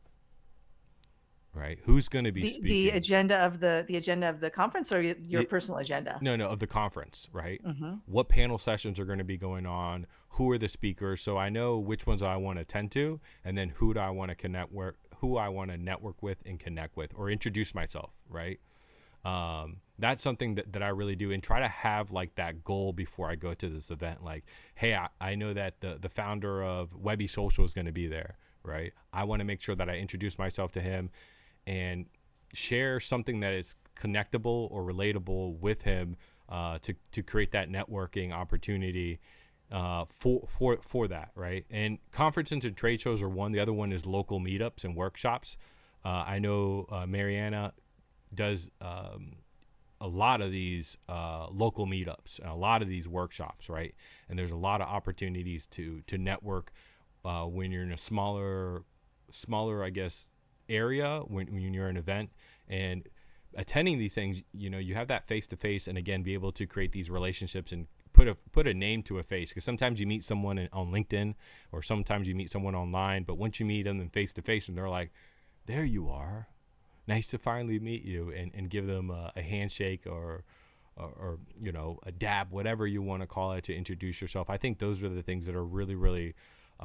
right? Who's going to be speaking? The agenda of the conference, or your personal agenda? No, of the conference, right? Mm-hmm. What panel sessions are going to be going on? Who are the speakers? So I know which ones I want to attend to, and then who do I want to who I want to network with and connect with, or introduce myself, right? That's something that I really do, and try to have like that goal before I go to this event. Like, hey, I know that the founder of Webby Social is going to be there, right? I want to make sure that I introduce myself to him and share something that is connectable or relatable with him to create that networking opportunity. for that, right? And conferences and trade shows are one. The other one is local meetups and workshops. I know Mariana does a lot of these local meetups and a lot of these workshops, right? And there's a lot of opportunities to network when you're in a smaller, I guess, area when you're in an event. And attending these things, you have that face to face, and again, be able to create these relationships and put a name to a face. Because sometimes you meet someone on LinkedIn, or sometimes you meet someone online, but once you meet them face to face, and they're like, "There you are, nice to finally meet you," and give them a handshake or a dab, whatever you want to call it, to introduce yourself. I think those are the things that are really, really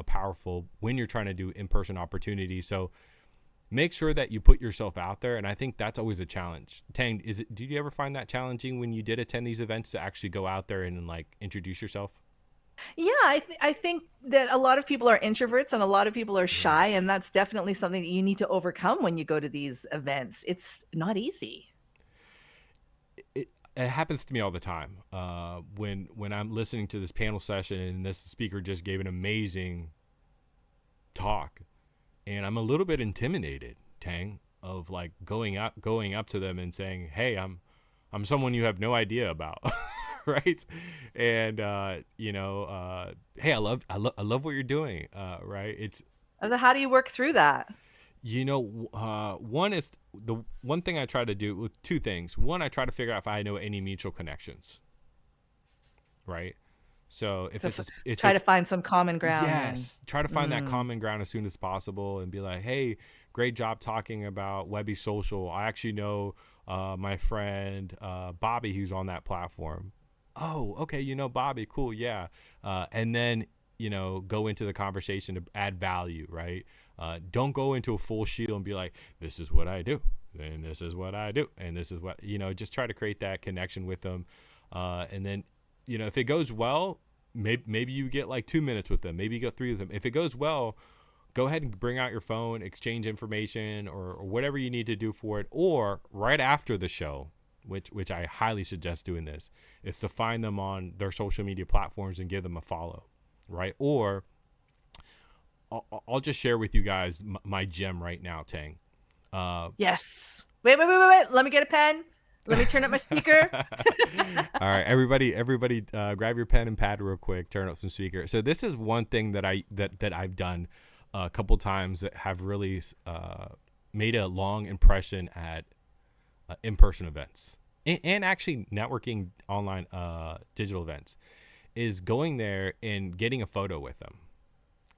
powerful when you're trying to do in-person opportunities. So make sure that you put yourself out there. And I think that's always a challenge. Tang, did you ever find that challenging when you did attend these events to actually go out there and like introduce yourself? Yeah, I think that a lot of people are introverts and a lot of people are shy, and that's definitely something that you need to overcome when you go to these events. It's not easy. It happens to me all the time. When I'm listening to this panel session and this speaker just gave an amazing talk, and I'm a little bit intimidated, Tang, of like going up to them and saying, "Hey, I'm someone you have no idea about." Right. And hey, I love what you're doing. Right. It's So how do you work through that? one is the one thing I try to do with two things. One, I try to figure out if I know any mutual connections. Right. So if So it's try to find some common ground. yes, try to find that common ground as soon as possible and be like, "Hey, great job talking about Webby Social. I actually know my friend Bobby, who's on that platform." "Oh, okay, Bobby, cool, yeah." And then go into the conversation to add value, right? Don't go into a full shield and be like, "This is what I do, and this is what I do, and this is what," just try to create that connection with them. And then if it goes well, maybe you get like 2 minutes with them, maybe you get 3 of them. If it goes well, go ahead and bring out your phone, exchange information or whatever you need to do for it. Or right after the show, which I highly suggest doing this, is to find them on their social media platforms and give them a follow, right? Or I'll just share with you guys my gem right now, Tang. Yes. Wait. Let me get a pen. Let me turn up my speaker. All right, everybody, grab your pen and pad real quick. Turn up some speaker. So this is one thing that I've done a couple times that have really made a long impression at in-person events and actually networking online digital events, is going there and getting a photo with them.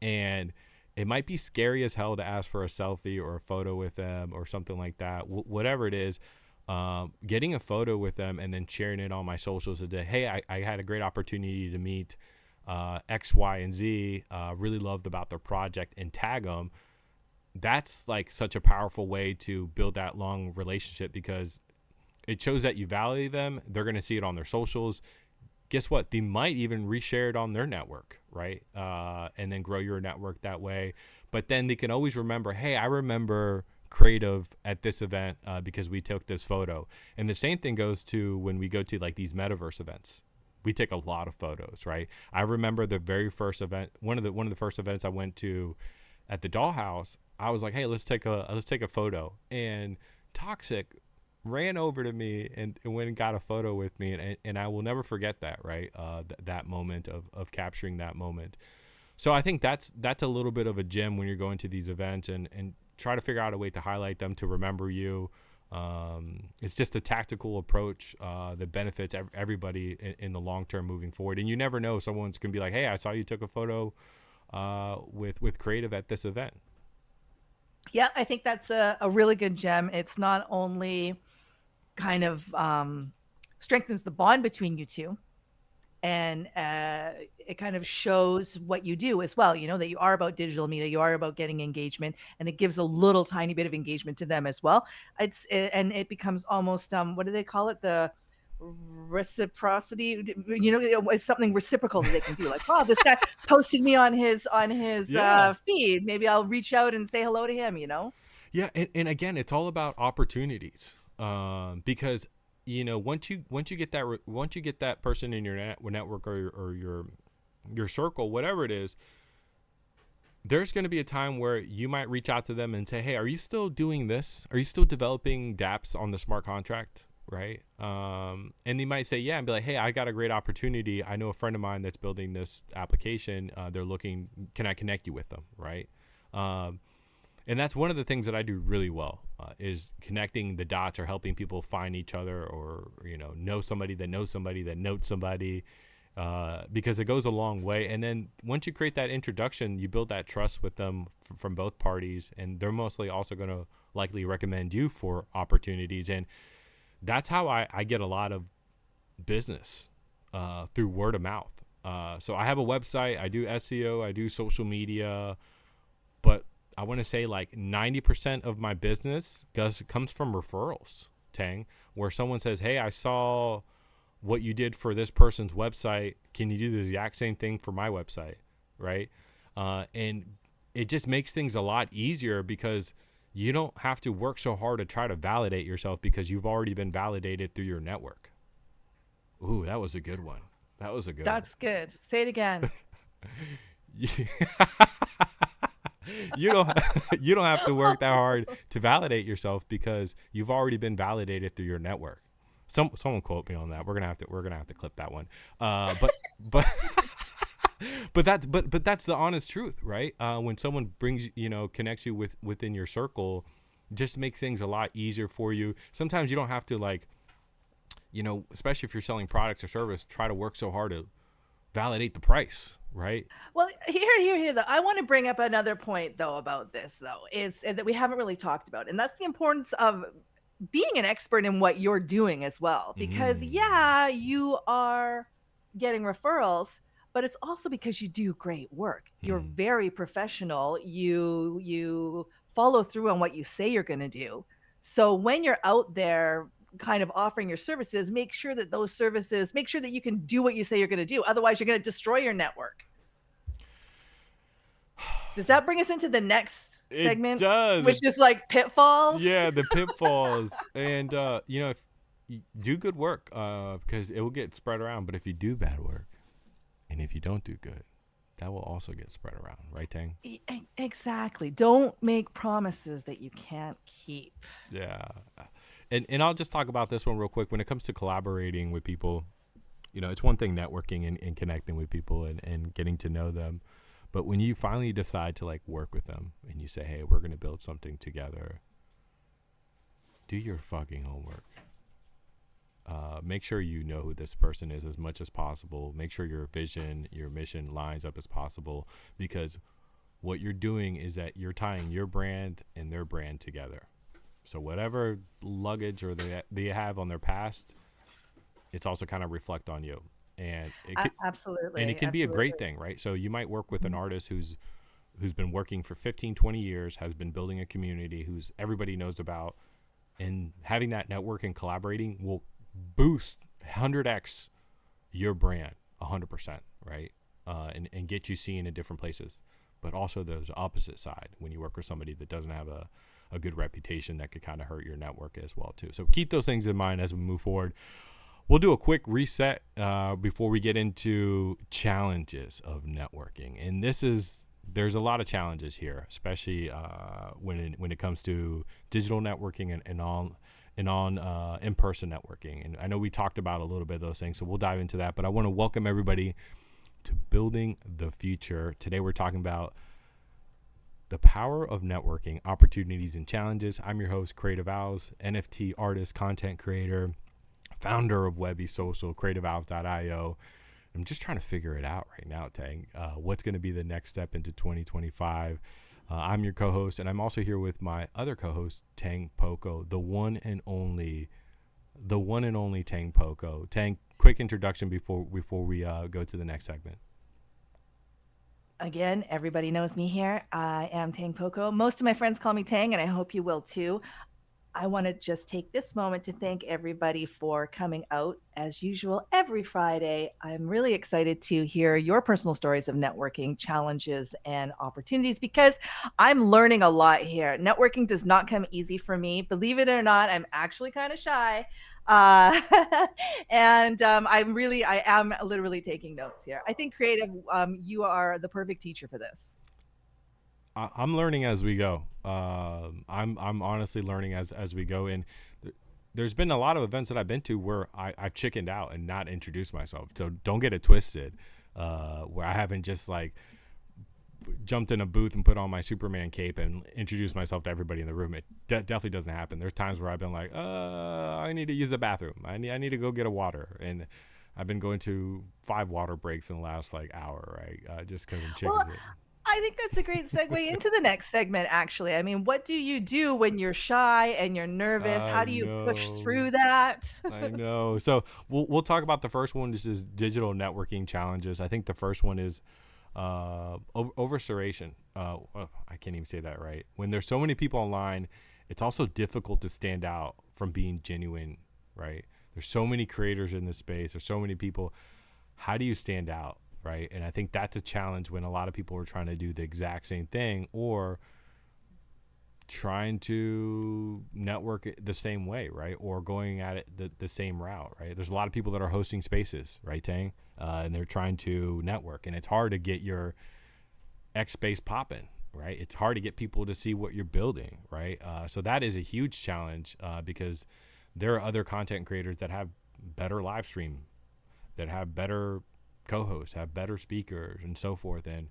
And it might be scary as hell to ask for a selfie or a photo with them or something like that. Whatever it is. Getting a photo with them and then sharing it on my socials today. "Hey, I had a great opportunity to meet X, Y, and Z. Really loved about their project," and tag them. That's like such a powerful way to build that long relationship, because it shows that you value them. They're going to see it on their socials. Guess what? They might even reshare it on their network, right? And then grow your network that way. But then they can always remember, "Hey, I remember Creative at this event because we took this photo." And the same thing goes to when we go to like these metaverse events. We take a lot of photos, right? I remember the very first event, one of the first events I went to at the Dollhouse. I was like, "Hey, let's take a photo." And Toxic ran over to me and went and got a photo with me, and I will never forget that, right? That moment of capturing that moment. So I think that's a little bit of a gem when you're going to these events, and try to figure out a way to highlight them, to remember you. It's just a tactical approach that benefits everybody in the long term moving forward. And you never know, someone's gonna be like, "Hey, I saw you took a photo with Creative at this event." Yeah, I think that's a really good gem. It's not only kind of strengthens the bond between you two, and it kind of shows what you do as well, that you are about digital media, you are about getting engagement, and it gives a little tiny bit of engagement to them as well. And it becomes almost what do they call it, the reciprocity, it's something reciprocal that they can do, like, "Oh, this guy posted me on his Yeah. feed, maybe I'll reach out and say hello to him." Yeah, and again, it's all about opportunities, because once you get that person in your network or your your circle, whatever it is, there's going to be a time where you might reach out to them and say, hey, are you still doing this? Are you still developing dApps on the smart contract? Right. And they might say, yeah, and be like, hey, I got a great opportunity. I know a friend of mine that's building this application. They're looking, can I connect you with them? Right. And that's one of the things that I do really well, is connecting the dots or helping people find each other, or, know somebody that knows somebody that knows somebody, because it goes a long way. And then once you create that introduction, you build that trust with them from both parties, and they're mostly also going to likely recommend you for opportunities. And that's how I get a lot of business, through word of mouth. So I have a website, I do SEO, I do social media, but I want to say like 90% of my business comes from referrals, Tang, where someone says, hey, I saw what you did for this person's website. Can you do the exact same thing for my website? Right. And it just makes things a lot easier, because you don't have to work so hard to try to validate yourself, because you've already been validated through your network. Ooh, that was a good one. That's good. Say it again. You don't have to work that hard to validate yourself, because you've already been validated through your network. Someone quote me on that. We're gonna have to clip that one. But but that's the honest truth, right? When someone brings, connects you within your circle, just makes things a lot easier for you. Sometimes you don't have to, like, especially if you're selling products or service, try to work so hard to validate the price, right? Well, here, though. I want to bring up another point, though, about this, though, is that we haven't really talked about. And that's the importance of being an expert in what you're doing as well. Because, yeah, you are getting referrals, but it's also because you do great work. You're very professional. You follow through on what you say you're going to do. So when you're out there kind of offering your services, make sure that you can do what you say you're going to do. Otherwise, you're going to destroy your network. Does that bring us into the next segment? It does. Which is like pitfalls. Yeah, the pitfalls. And, if you do good work, because it will get spread around. But if you do bad work, and if you don't do good, that will also get spread around. Right, Tang? Exactly. Don't make promises that you can't keep. Yeah. And I'll just talk about this one real quick. When it comes to collaborating with people, it's one thing networking and connecting with people and getting to know them. But when you finally decide to, like, work with them and you say, hey, we're going to build something together, do your fucking homework. Make sure you know who this person is as much as possible. Make sure your vision, your mission lines up as possible, because what you're doing is that you're tying your brand and their brand together. So whatever luggage or they have on their past, it's also kind of reflect on you. And absolutely. And it can be a great thing, right? So you might work with an artist who's been working for 15, 20 years, has been building a community, who's everybody knows about, and having that network and collaborating will boost 100x your brand 100%, right? And get you seen in different places. But also there's the opposite side, when you work with somebody that doesn't have a good reputation, that could kind of hurt your network as well too. So keep those things in mind as we move forward. We'll do a quick reset before we get into challenges of networking. And there's a lot of challenges here, especially when it comes to digital networking and on in-person networking. And I know we talked about a little bit of those things, so we'll dive into that. But I want to welcome everybody to Building the Future. Today we're talking about the power of networking, opportunities and challenges. I'm your host, Creative Owls, NFT artist, content creator, founder of Webby Social, creativeowls.io. I'm just trying to figure it out right now, Tang. What's going to be the next step into 2025? I'm your co-host, and I'm also here with my other co-host, Tang Poco, the one and only Tang Poco. Tang, quick introduction before we go to the next segment. Again, everybody knows me here. I am Tang Poco. Most of my friends call me Tang, and I hope you will too. I want to just take this moment to thank everybody for coming out as usual every Friday. I'm really excited to hear your personal stories of networking challenges and opportunities, because I'm learning a lot here. Networking does not come easy for me. Believe it or not, I'm actually kind of shy. Uh, and I am literally taking notes here. I think creative, you are the perfect teacher for this. I'm learning as we go. I'm honestly learning as we go. And there's been a lot of events that I've been to where I've chickened out and not introduced myself. So don't get it twisted. Where I haven't just like jumped in a booth and put on my Superman cape and introduced myself to everybody in the room. It definitely doesn't happen. There's times where I've been like, I need to use the bathroom. I need to go get a water. And I've been going to 5 water breaks in the last like hour, right? Just because I'm Well, chickening. I think that's a great segue into the next segment, actually. I mean, what do you do when you're shy and you're nervous? I How do you push know. through that? I know. So we'll talk about the first one. This is digital networking challenges. I think the first one is oversaturation. I can't even say that right. When there's so many people online, it's also difficult to stand out from being genuine, right? There's so many creators in this space. There's so many people. How do you stand out, right? And I think that's a challenge when a lot of people are trying to do the exact same thing or trying to network it the same way, right? Or going at it the same route, right? There's a lot of people that are hosting spaces, right, Tang? And they're trying to network, and it's hard to get your X space popping, right? It's hard to get people to see what you're building, right? So that is a huge challenge because there are other content creators that have better live stream, that have better co-hosts, have better speakers, and so forth, and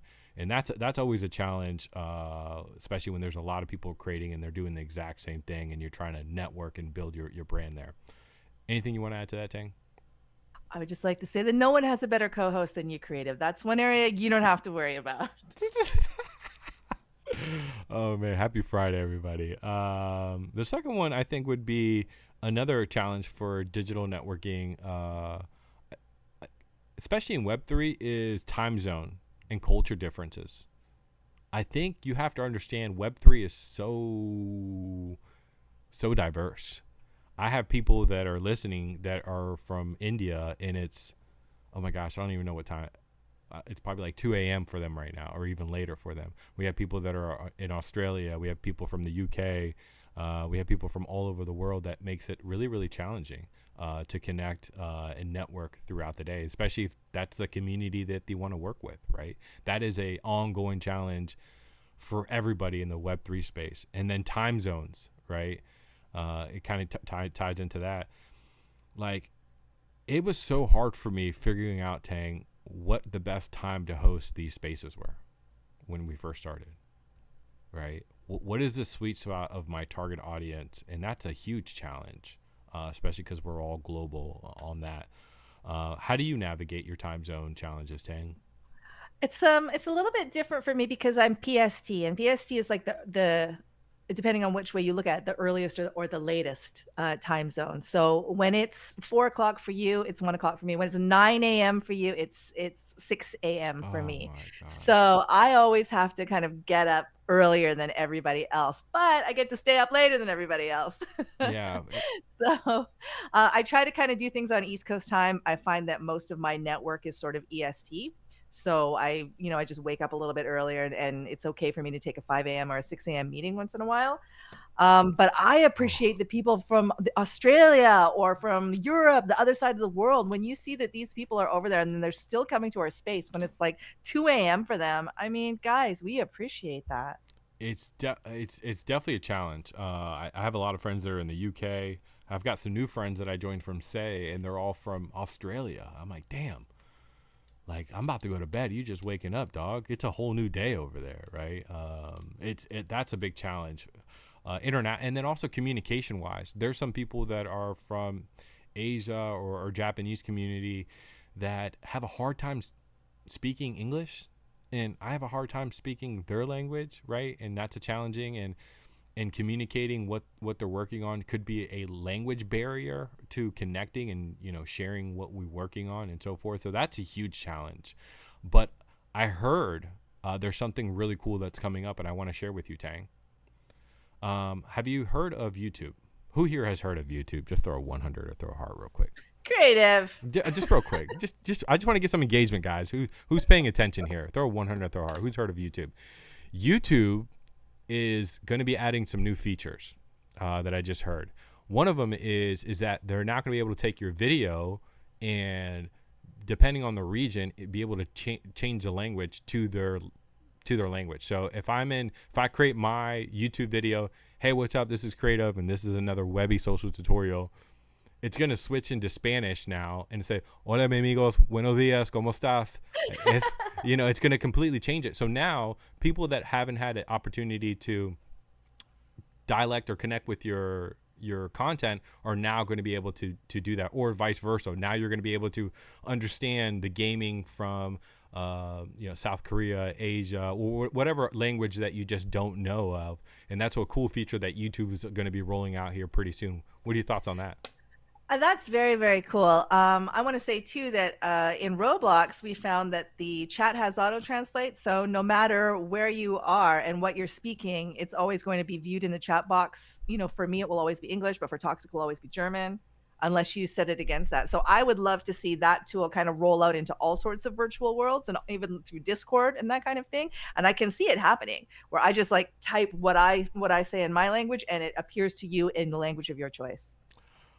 that's always a challenge, especially when there's a lot of people creating and they're doing the exact same thing, and you're trying to network and build your brand there. Anything you want to add to that, Tang? I would just like to say that no one has a better co-host than you, creative. That's one area you don't have to worry about. Oh man, happy Friday, everybody. The second one I think would be another challenge for digital networking, especially in Web3, is time zone and culture differences. I think you have to understand Web3 is so diverse. I have people that are listening that are from India, and it's, oh my gosh, I don't even know what time. It's probably like 2 a.m. for them right now, or even later for them. We have people that are in Australia. We have people from the UK. We have people from all over the world. That makes it really, really challenging to connect and network throughout the day, especially if that's the community that they want to work with, right? That is a ongoing challenge for everybody in the Web3 space. And then time zones, right? It kind of ties into that. Like, it was so hard for me figuring out, Tang, what the best time to host these spaces were when we first started, right? What is the sweet spot of my target audience? And that's a huge challenge, especially because we're all global on that. How do you navigate your time zone challenges, Tang? It's a little bit different for me because I'm PST, and PST is like the depending on which way you look at it, the earliest or the latest time zone. So when it's 4 o'clock for you, it's 1 o'clock for me. When it's 9 a.m. for you, it's 6 a.m. for Oh me. my gosh. So I always have to kind of get up earlier than everybody else, but I get to stay up later than everybody else. Yeah. So I try to kind of do things on East Coast time. I find that most of my network is sort of EST. So I just wake up a little bit earlier, and it's okay for me to take a 5 a.m. or a 6 a.m. meeting once in a while. But I Oh, appreciate the people from Australia or from Europe, the other side of the world. When you see that these people are over there and they're still coming to our space when it's like 2 a.m. for them, I mean, guys, we appreciate that. it's definitely a challenge. I have a lot of friends that are in the UK. I've got some new friends that I joined from Say, and they're all from Australia. I'm like, damn, like I'm about to go to bed. You just waking up, dog. It's a whole new day over there, right? That's a big challenge. Internet, and then also communication wise, there's some people that are from Asia or Japanese community that have a hard time speaking English, and I have a hard time speaking their language, right? And that's a challenging, and communicating what they're working on could be a language barrier to connecting and sharing what we're working on and so forth. So that's a huge challenge. But I heard there's something really cool that's coming up, and I want to share with you, Tang. Have you heard of YouTube? Who here has heard of YouTube? Just throw a 100 or throw a heart real quick. Creative. Just real quick. Just I just want to get some engagement, guys. Who's paying attention here? Throw a 100, throw a heart. Who's heard of YouTube? YouTube is going to be adding some new features that I just heard. One of them is that they're not going to be able to take your video and, depending on the region, be able to change the language to their language. So if I create my YouTube video, hey, what's up? This is Creative, and this is another Webby social tutorial. It's going to switch into Spanish now and say, hola, mi amigos, buenos días, ¿cómo estás? It's going to completely change it. So now people that haven't had an opportunity to dialect or connect with your content are now going to be able to do that, or vice versa. Now you're going to be able to understand the gaming from South Korea, Asia, or whatever language that you just don't know of. And that's a cool feature that YouTube is going to be rolling out here pretty soon. What are your thoughts on that? That's very, very cool. I want to say too that in Roblox we found that the chat has auto translate. So no matter where you are and what you're speaking, it's always going to be viewed in the chat box. For me, it will always be English, but for Toxic, it will always be German, unless you set it against that. So I would love to see that tool kind of roll out into all sorts of virtual worlds, and even through Discord and that kind of thing. And I can see it happening where I just like type what I say in my language, and it appears to you in the language of your choice.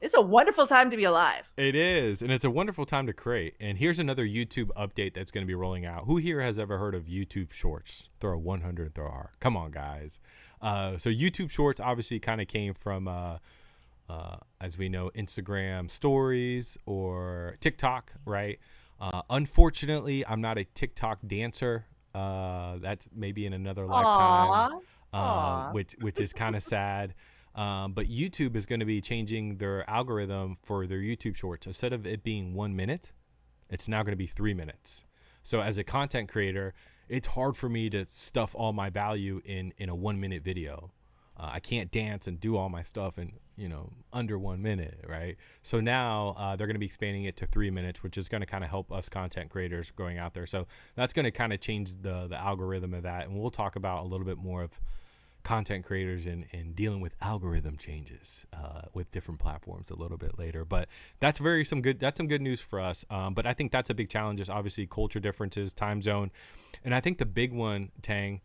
It's a wonderful time to be alive. It is, and it's a wonderful time to create. And here's another YouTube update that's going to be rolling out. Who here has ever heard of YouTube Shorts? Throw a 100, throw a heart. Come on, guys. So YouTube Shorts obviously kind of came from, as we know, Instagram Stories or TikTok, right? Unfortunately, I'm not a TikTok dancer. That's maybe in another lifetime, which is kind of sad. But YouTube is going to be changing their algorithm for their YouTube Shorts. Instead of it being 1 minute, it's now going to be 3 minutes. So as a content creator, it's hard for me to stuff all my value in a 1 minute video. I can't dance and do all my stuff in under 1 minute, right? So now they're going to be expanding it to 3 minutes, which is going to kind of help us content creators going out there. So that's going to kind of change the algorithm of that, and we'll talk about a little bit more of content creators and dealing with algorithm changes with different platforms a little bit later. But that's some good news for us. But I think that's a big challenge, is obviously culture differences, time zone. And I think the big one, Tang,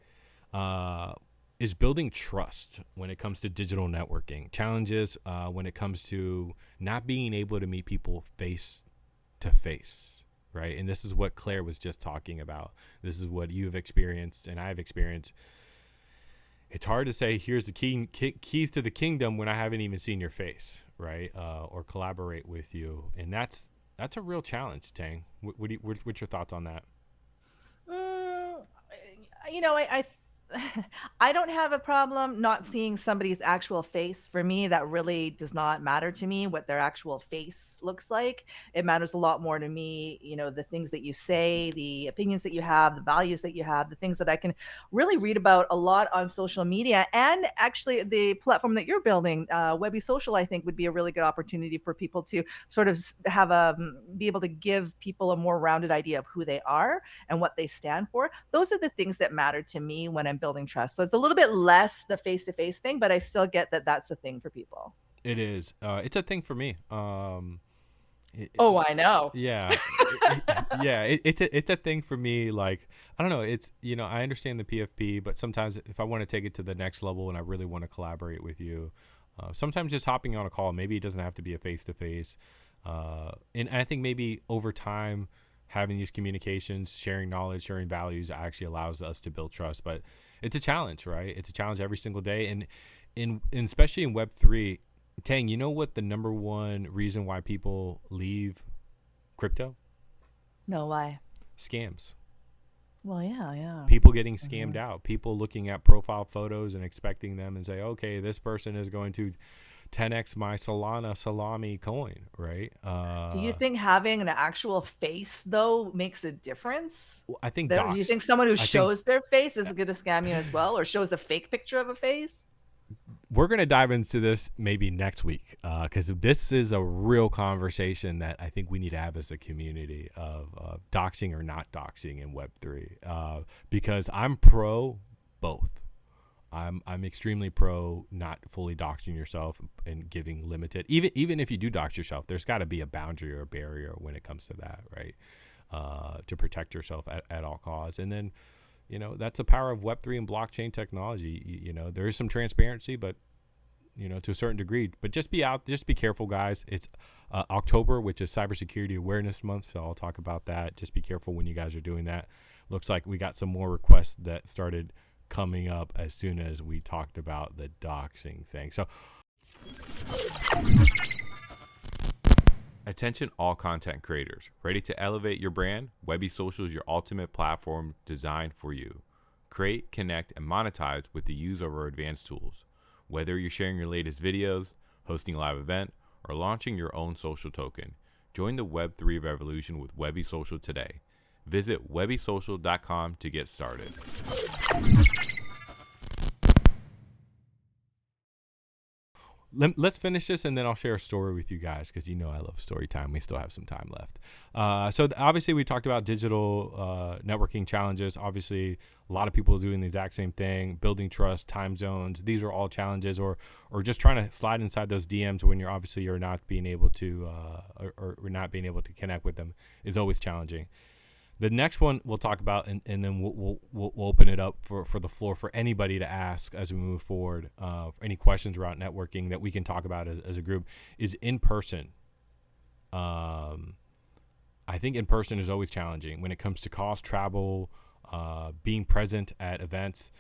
is building trust when it comes to digital networking. Challenges when it comes to not being able to meet people face to face, right? And this is what Claire was just talking about. This is what you've experienced and I've experienced. It's hard to say, here's the keys to the kingdom when I haven't even seen your face, right? Or collaborate with you. And that's a real challenge, Tang. What's your thoughts on that? I don't have a problem not seeing somebody's actual face. For me, that really does not matter to me what their actual face looks like. It matters a lot more to me, the things that you say, the opinions that you have, the values that you have, the things that I can really read about a lot on social media. And actually, the platform that you're building, Webby Social, I think would be a really good opportunity for people to sort of be able to give people a more rounded idea of who they are and what they stand for. Those are the things that matter to me when I'm building trust. So it's a little bit less the face-to-face thing, but I still get that that's a thing for people. It is. It's a thing for me. I know. Yeah. It's a thing for me. Like, I don't know. It's, I understand the PFP, but sometimes if I want to take it to the next level and I really want to collaborate with you, sometimes just hopping on a call, maybe it doesn't have to be a face-to-face. And I think maybe over time, having these communications, sharing knowledge, sharing values actually allows us to build trust. But it's a challenge, right? It's a challenge every single day. And especially in Web3, Tang, you know what the number one reason why people leave crypto? No, why? Scams. Well, yeah. People getting scammed out. People looking at profile photos and expecting them and say, okay, this person is going to 10x my Solana salami coin, right? Do you think having an actual face though makes a difference? I think do you think someone who shows their face is going to scam you as well, or shows a fake picture of a face? We're going to dive into this maybe next week, because this is a real conversation that I think we need to have as a community of doxing or not doxing in Web3, because I'm pro both. I'm extremely pro not fully doxing yourself and giving limited, even if you do dox yourself, there's got to be a boundary or a barrier when it comes to that, right? To protect yourself at all costs. And then, that's the power of Web3 and blockchain technology. There is some transparency, but to a certain degree. But just be careful, guys. It's October, which is Cybersecurity Awareness Month, so I'll talk about that. Just be careful when you guys are doing that. Looks like we got some more requests that started coming up as soon as we talked about the doxing thing. So attention all content creators. Ready to elevate your brand? Webby Social is your ultimate platform designed for you. Create, connect, and monetize with the use of our advanced tools. Whether you're sharing your latest videos, hosting a live event, or launching your own social token, join the Web3 revolution with Webby Social today. Visit webbysocial.com to get started. Let's finish this, and then I'll share a story with you guys, because I love story time. We still have some time left. Obviously, we talked about digital networking challenges. Obviously, a lot of people are doing the exact same thing, building trust, time zones. These are all challenges, or just trying to slide inside those DMs when you're not being able to or not being able to connect with them is always challenging. The next one we'll talk about, and then we'll open it up for the floor for anybody to ask as we move forward. Any questions around networking that we can talk about as a group is in person. I think in person is always challenging when it comes to cost, travel, being present at events.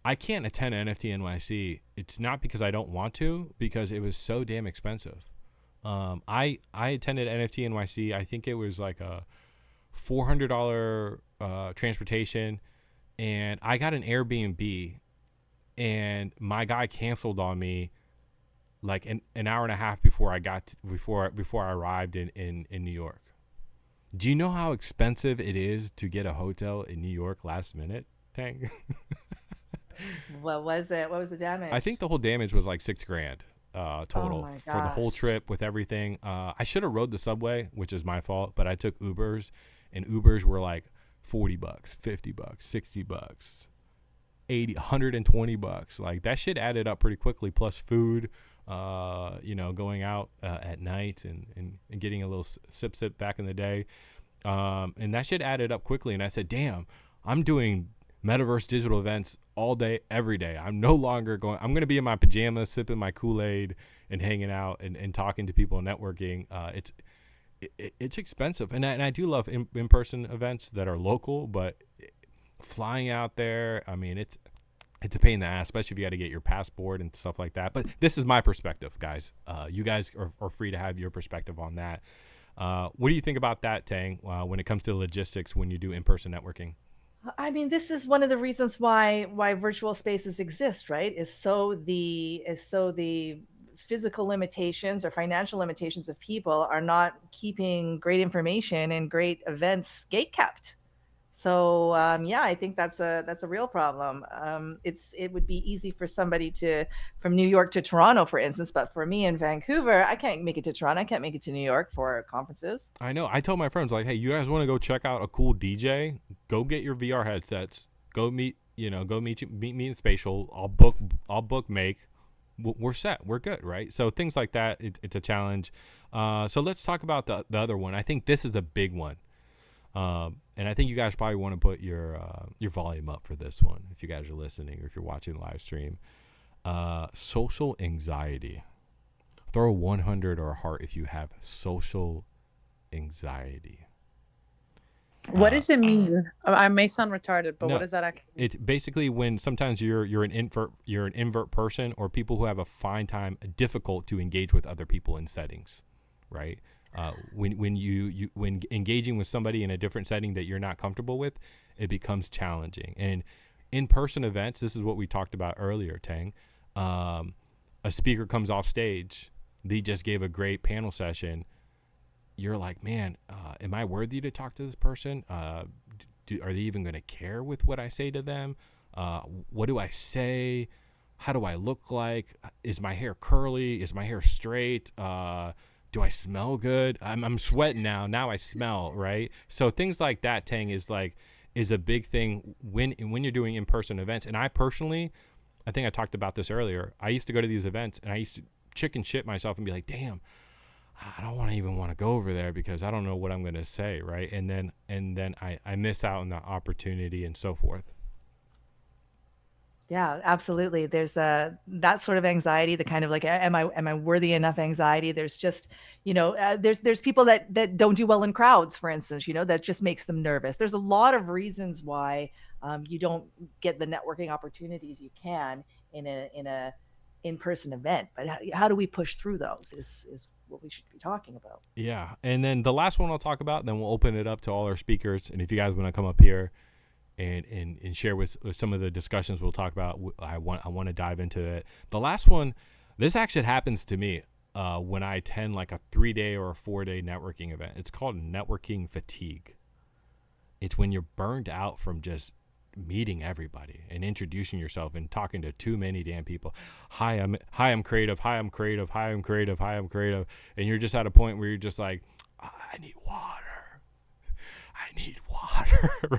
I can't attend NFT NYC. It's not because I don't want to, because it was so damn expensive. I attended NFT NYC. I think it was like a $400 transportation, and I got an Airbnb, and my guy canceled on me like an hour and a half before I arrived in New York. Do you know how expensive it is to get a hotel in New York last minute, Tang? What was it? What was the damage? I think the whole damage was like $6,000 total for the whole trip with everything. I should have rode the subway, which is my fault, but I took Ubers, and Ubers were like $40, $50, $60, $80, $120. Like, that shit added up pretty quickly, plus food, going out at night and getting a little sip back in the day. And that shit added up quickly. And I said, damn, I'm doing metaverse digital events all day, every day. I'm no longer I'm going to be in my pajamas, sipping my Kool-Aid and hanging out and talking to people and networking. It's expensive. And I do love in-person events that are local, but flying out there, I mean, it's a pain in the ass, especially if you got to get your passport and stuff like that. But this is my perspective, guys. You guys are free to have your perspective on that. What do you think about that, Tang, when it comes to logistics when you do in-person networking? I mean, this is one of the reasons why virtual spaces exist, right? Is so the physical limitations or financial limitations of people are not keeping great information and great events gatekept. So I think that's a real problem. It would be easy for somebody from New York to Toronto, for instance, but for me in Vancouver, I can't make it to Toronto. I can't make it to New York for conferences. I know. I told my friends, like, hey, you guys want to go check out a cool DJ? Go get your VR headsets. Go meet me in Spatial. I'll book make. We're set. We're good, right? So things like that, it's a challenge. So let's talk about the other one. I think this is a big one. And I think you guys probably want to put your volume up for this one if you guys are listening or if you're watching the live stream. Social anxiety. Throw a 100 or a heart if you have social anxiety. What does it mean? I may sound retarded, but no, what does that actually mean? It's basically when sometimes you're an invert person, or people who have a fine time, difficult to engage with other people in settings, right? When engaging with somebody in a different setting that you're not comfortable with, it becomes challenging. And in-person events, this is what we talked about earlier, Tang. A speaker comes off stage, they just gave a great panel session. You're like, man, am I worthy to talk to this person? Are they even going to care with what I say to them? What do I say? How do I look like? Is my hair curly? Is my hair straight? Do I smell good? I'm sweating now. Now I smell, right? So things like that, Tang, is a big thing when you're doing in-person events. And I personally, I think I talked about this earlier. I used to go to these events and I used to chicken shit myself and be like, damn, I don't even want to go over there because I don't know what I'm going to say, right? And then I miss out on the opportunity and so forth. Yeah, absolutely. There's that sort of anxiety, the kind of like, am I worthy enough anxiety? There's just, there's people that don't do well in crowds, for instance, that just makes them nervous. There's a lot of reasons why you don't get the networking opportunities you can in a in-person event. But how do we push through those is what we should be talking about. Yeah. And then the last one I'll talk about, then we'll open it up to all our speakers. And if you guys want to come up here and share with some of the discussions we'll talk about, I want to dive into it. The last one, this actually happens to me when I attend like a 3-day or a 4-day networking event. It's called networking fatigue. It's when you're burned out from just meeting everybody and introducing yourself and talking to too many damn people. Hi, I'm creative. Hi, I'm creative. Hi, I'm creative. Hi, I'm creative. And you're just at a point where you're just like, I need water,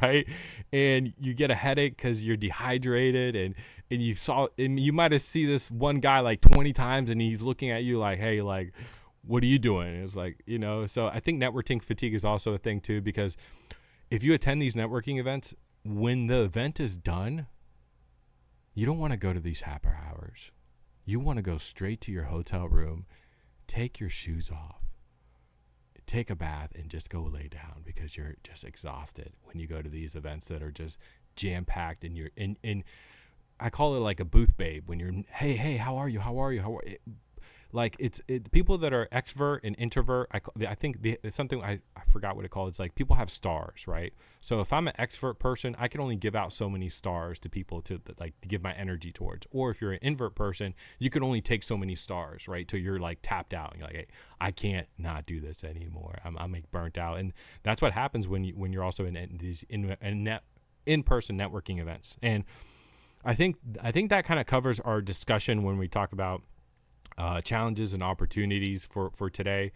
right? And you get a headache because you're dehydrated, and you might have seen this one guy like 20 times, and he's looking at you like, hey, like, what are you doing? And it's like, so I think networking fatigue is also a thing too, because if you attend these networking events, when the event is done, you don't want to go to these happy hours. You want to go straight to your hotel room, take your shoes off, take a bath, and just go lay down, because you're just exhausted when you go to these events that are just jam-packed, and you're in I call it like a booth babe, when you're, hey, how are you? Like it's people that are extrovert and introvert. I think it's something I forgot what it called. It's like people have stars, right? So if I'm an extrovert person, I can only give out so many stars to people to give my energy towards. Or if you're an introvert person, you can only take so many stars, right? Till you're like tapped out. And you're like, hey, I can't not do this anymore. I'm like burnt out, and that's what happens when you're also in these in-person networking events. And I think that kind of covers our discussion when we talk about challenges and opportunities for today.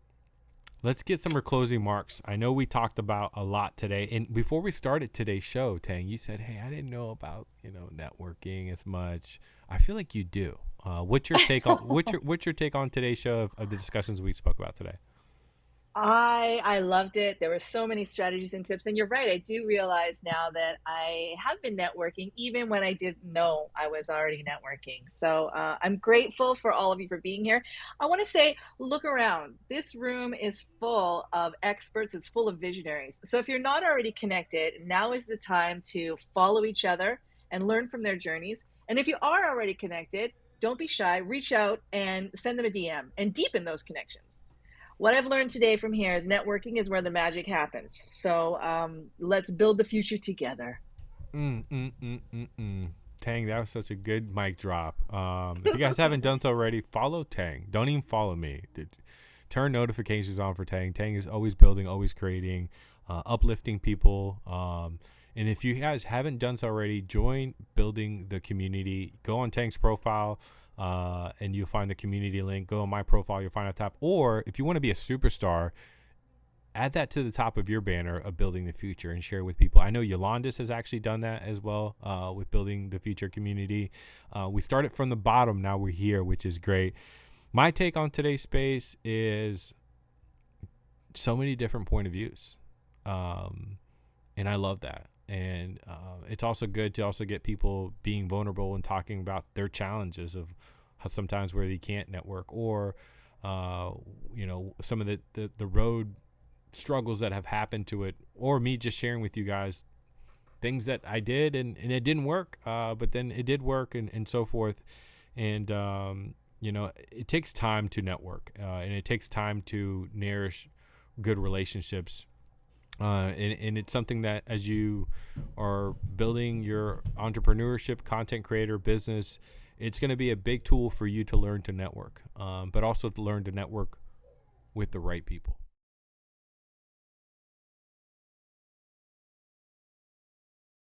Let's get some closing marks. I know we talked about a lot today, and before we started today's show, Tang, you said, hey, I didn't know about networking as much. I feel like you do. What's your take on what's your take on today's show of the discussions we spoke about today? I loved it. There were so many strategies and tips. And you're right. I do realize now that I have been networking even when I didn't know I was already networking. So I'm grateful for all of you for being here. I want to say, look around. This room is full of experts. It's full of visionaries. So if you're not already connected, now is the time to follow each other and learn from their journeys. And if you are already connected, don't be shy. Reach out and send them a DM and deepen those connections. What I've learned today from here is networking is where the magic happens. So let's build the future together. Tang, that was such a good mic drop. If you guys haven't done so already, follow Tang. Don't even follow me. Turn notifications on for Tang. Tang is always building, always creating, uplifting people. And if you guys haven't done so already, join building the community. Go on Tang's profile. And you'll find the community link. Go on my profile, you'll find a tab. Or if you want to be a superstar, add that to the top of your banner of building the future and share it with people. I know Yolandis has actually done that as well with building the future community. We started from the bottom, now we're here, which is great. My take on today's space is so many different point of views. And I love that. And it's also good to also get people being vulnerable and talking about their challenges of how sometimes where they can't network, or some of the road struggles that have happened to it, or me just sharing with you guys things that I did and it didn't work, but then it did work, and so forth. And it takes time to network, and it takes time to nourish good relationships. And it's something that as you are building your entrepreneurship, content creator business, it's going to be a big tool for you to learn to network, but also to learn to network with the right people.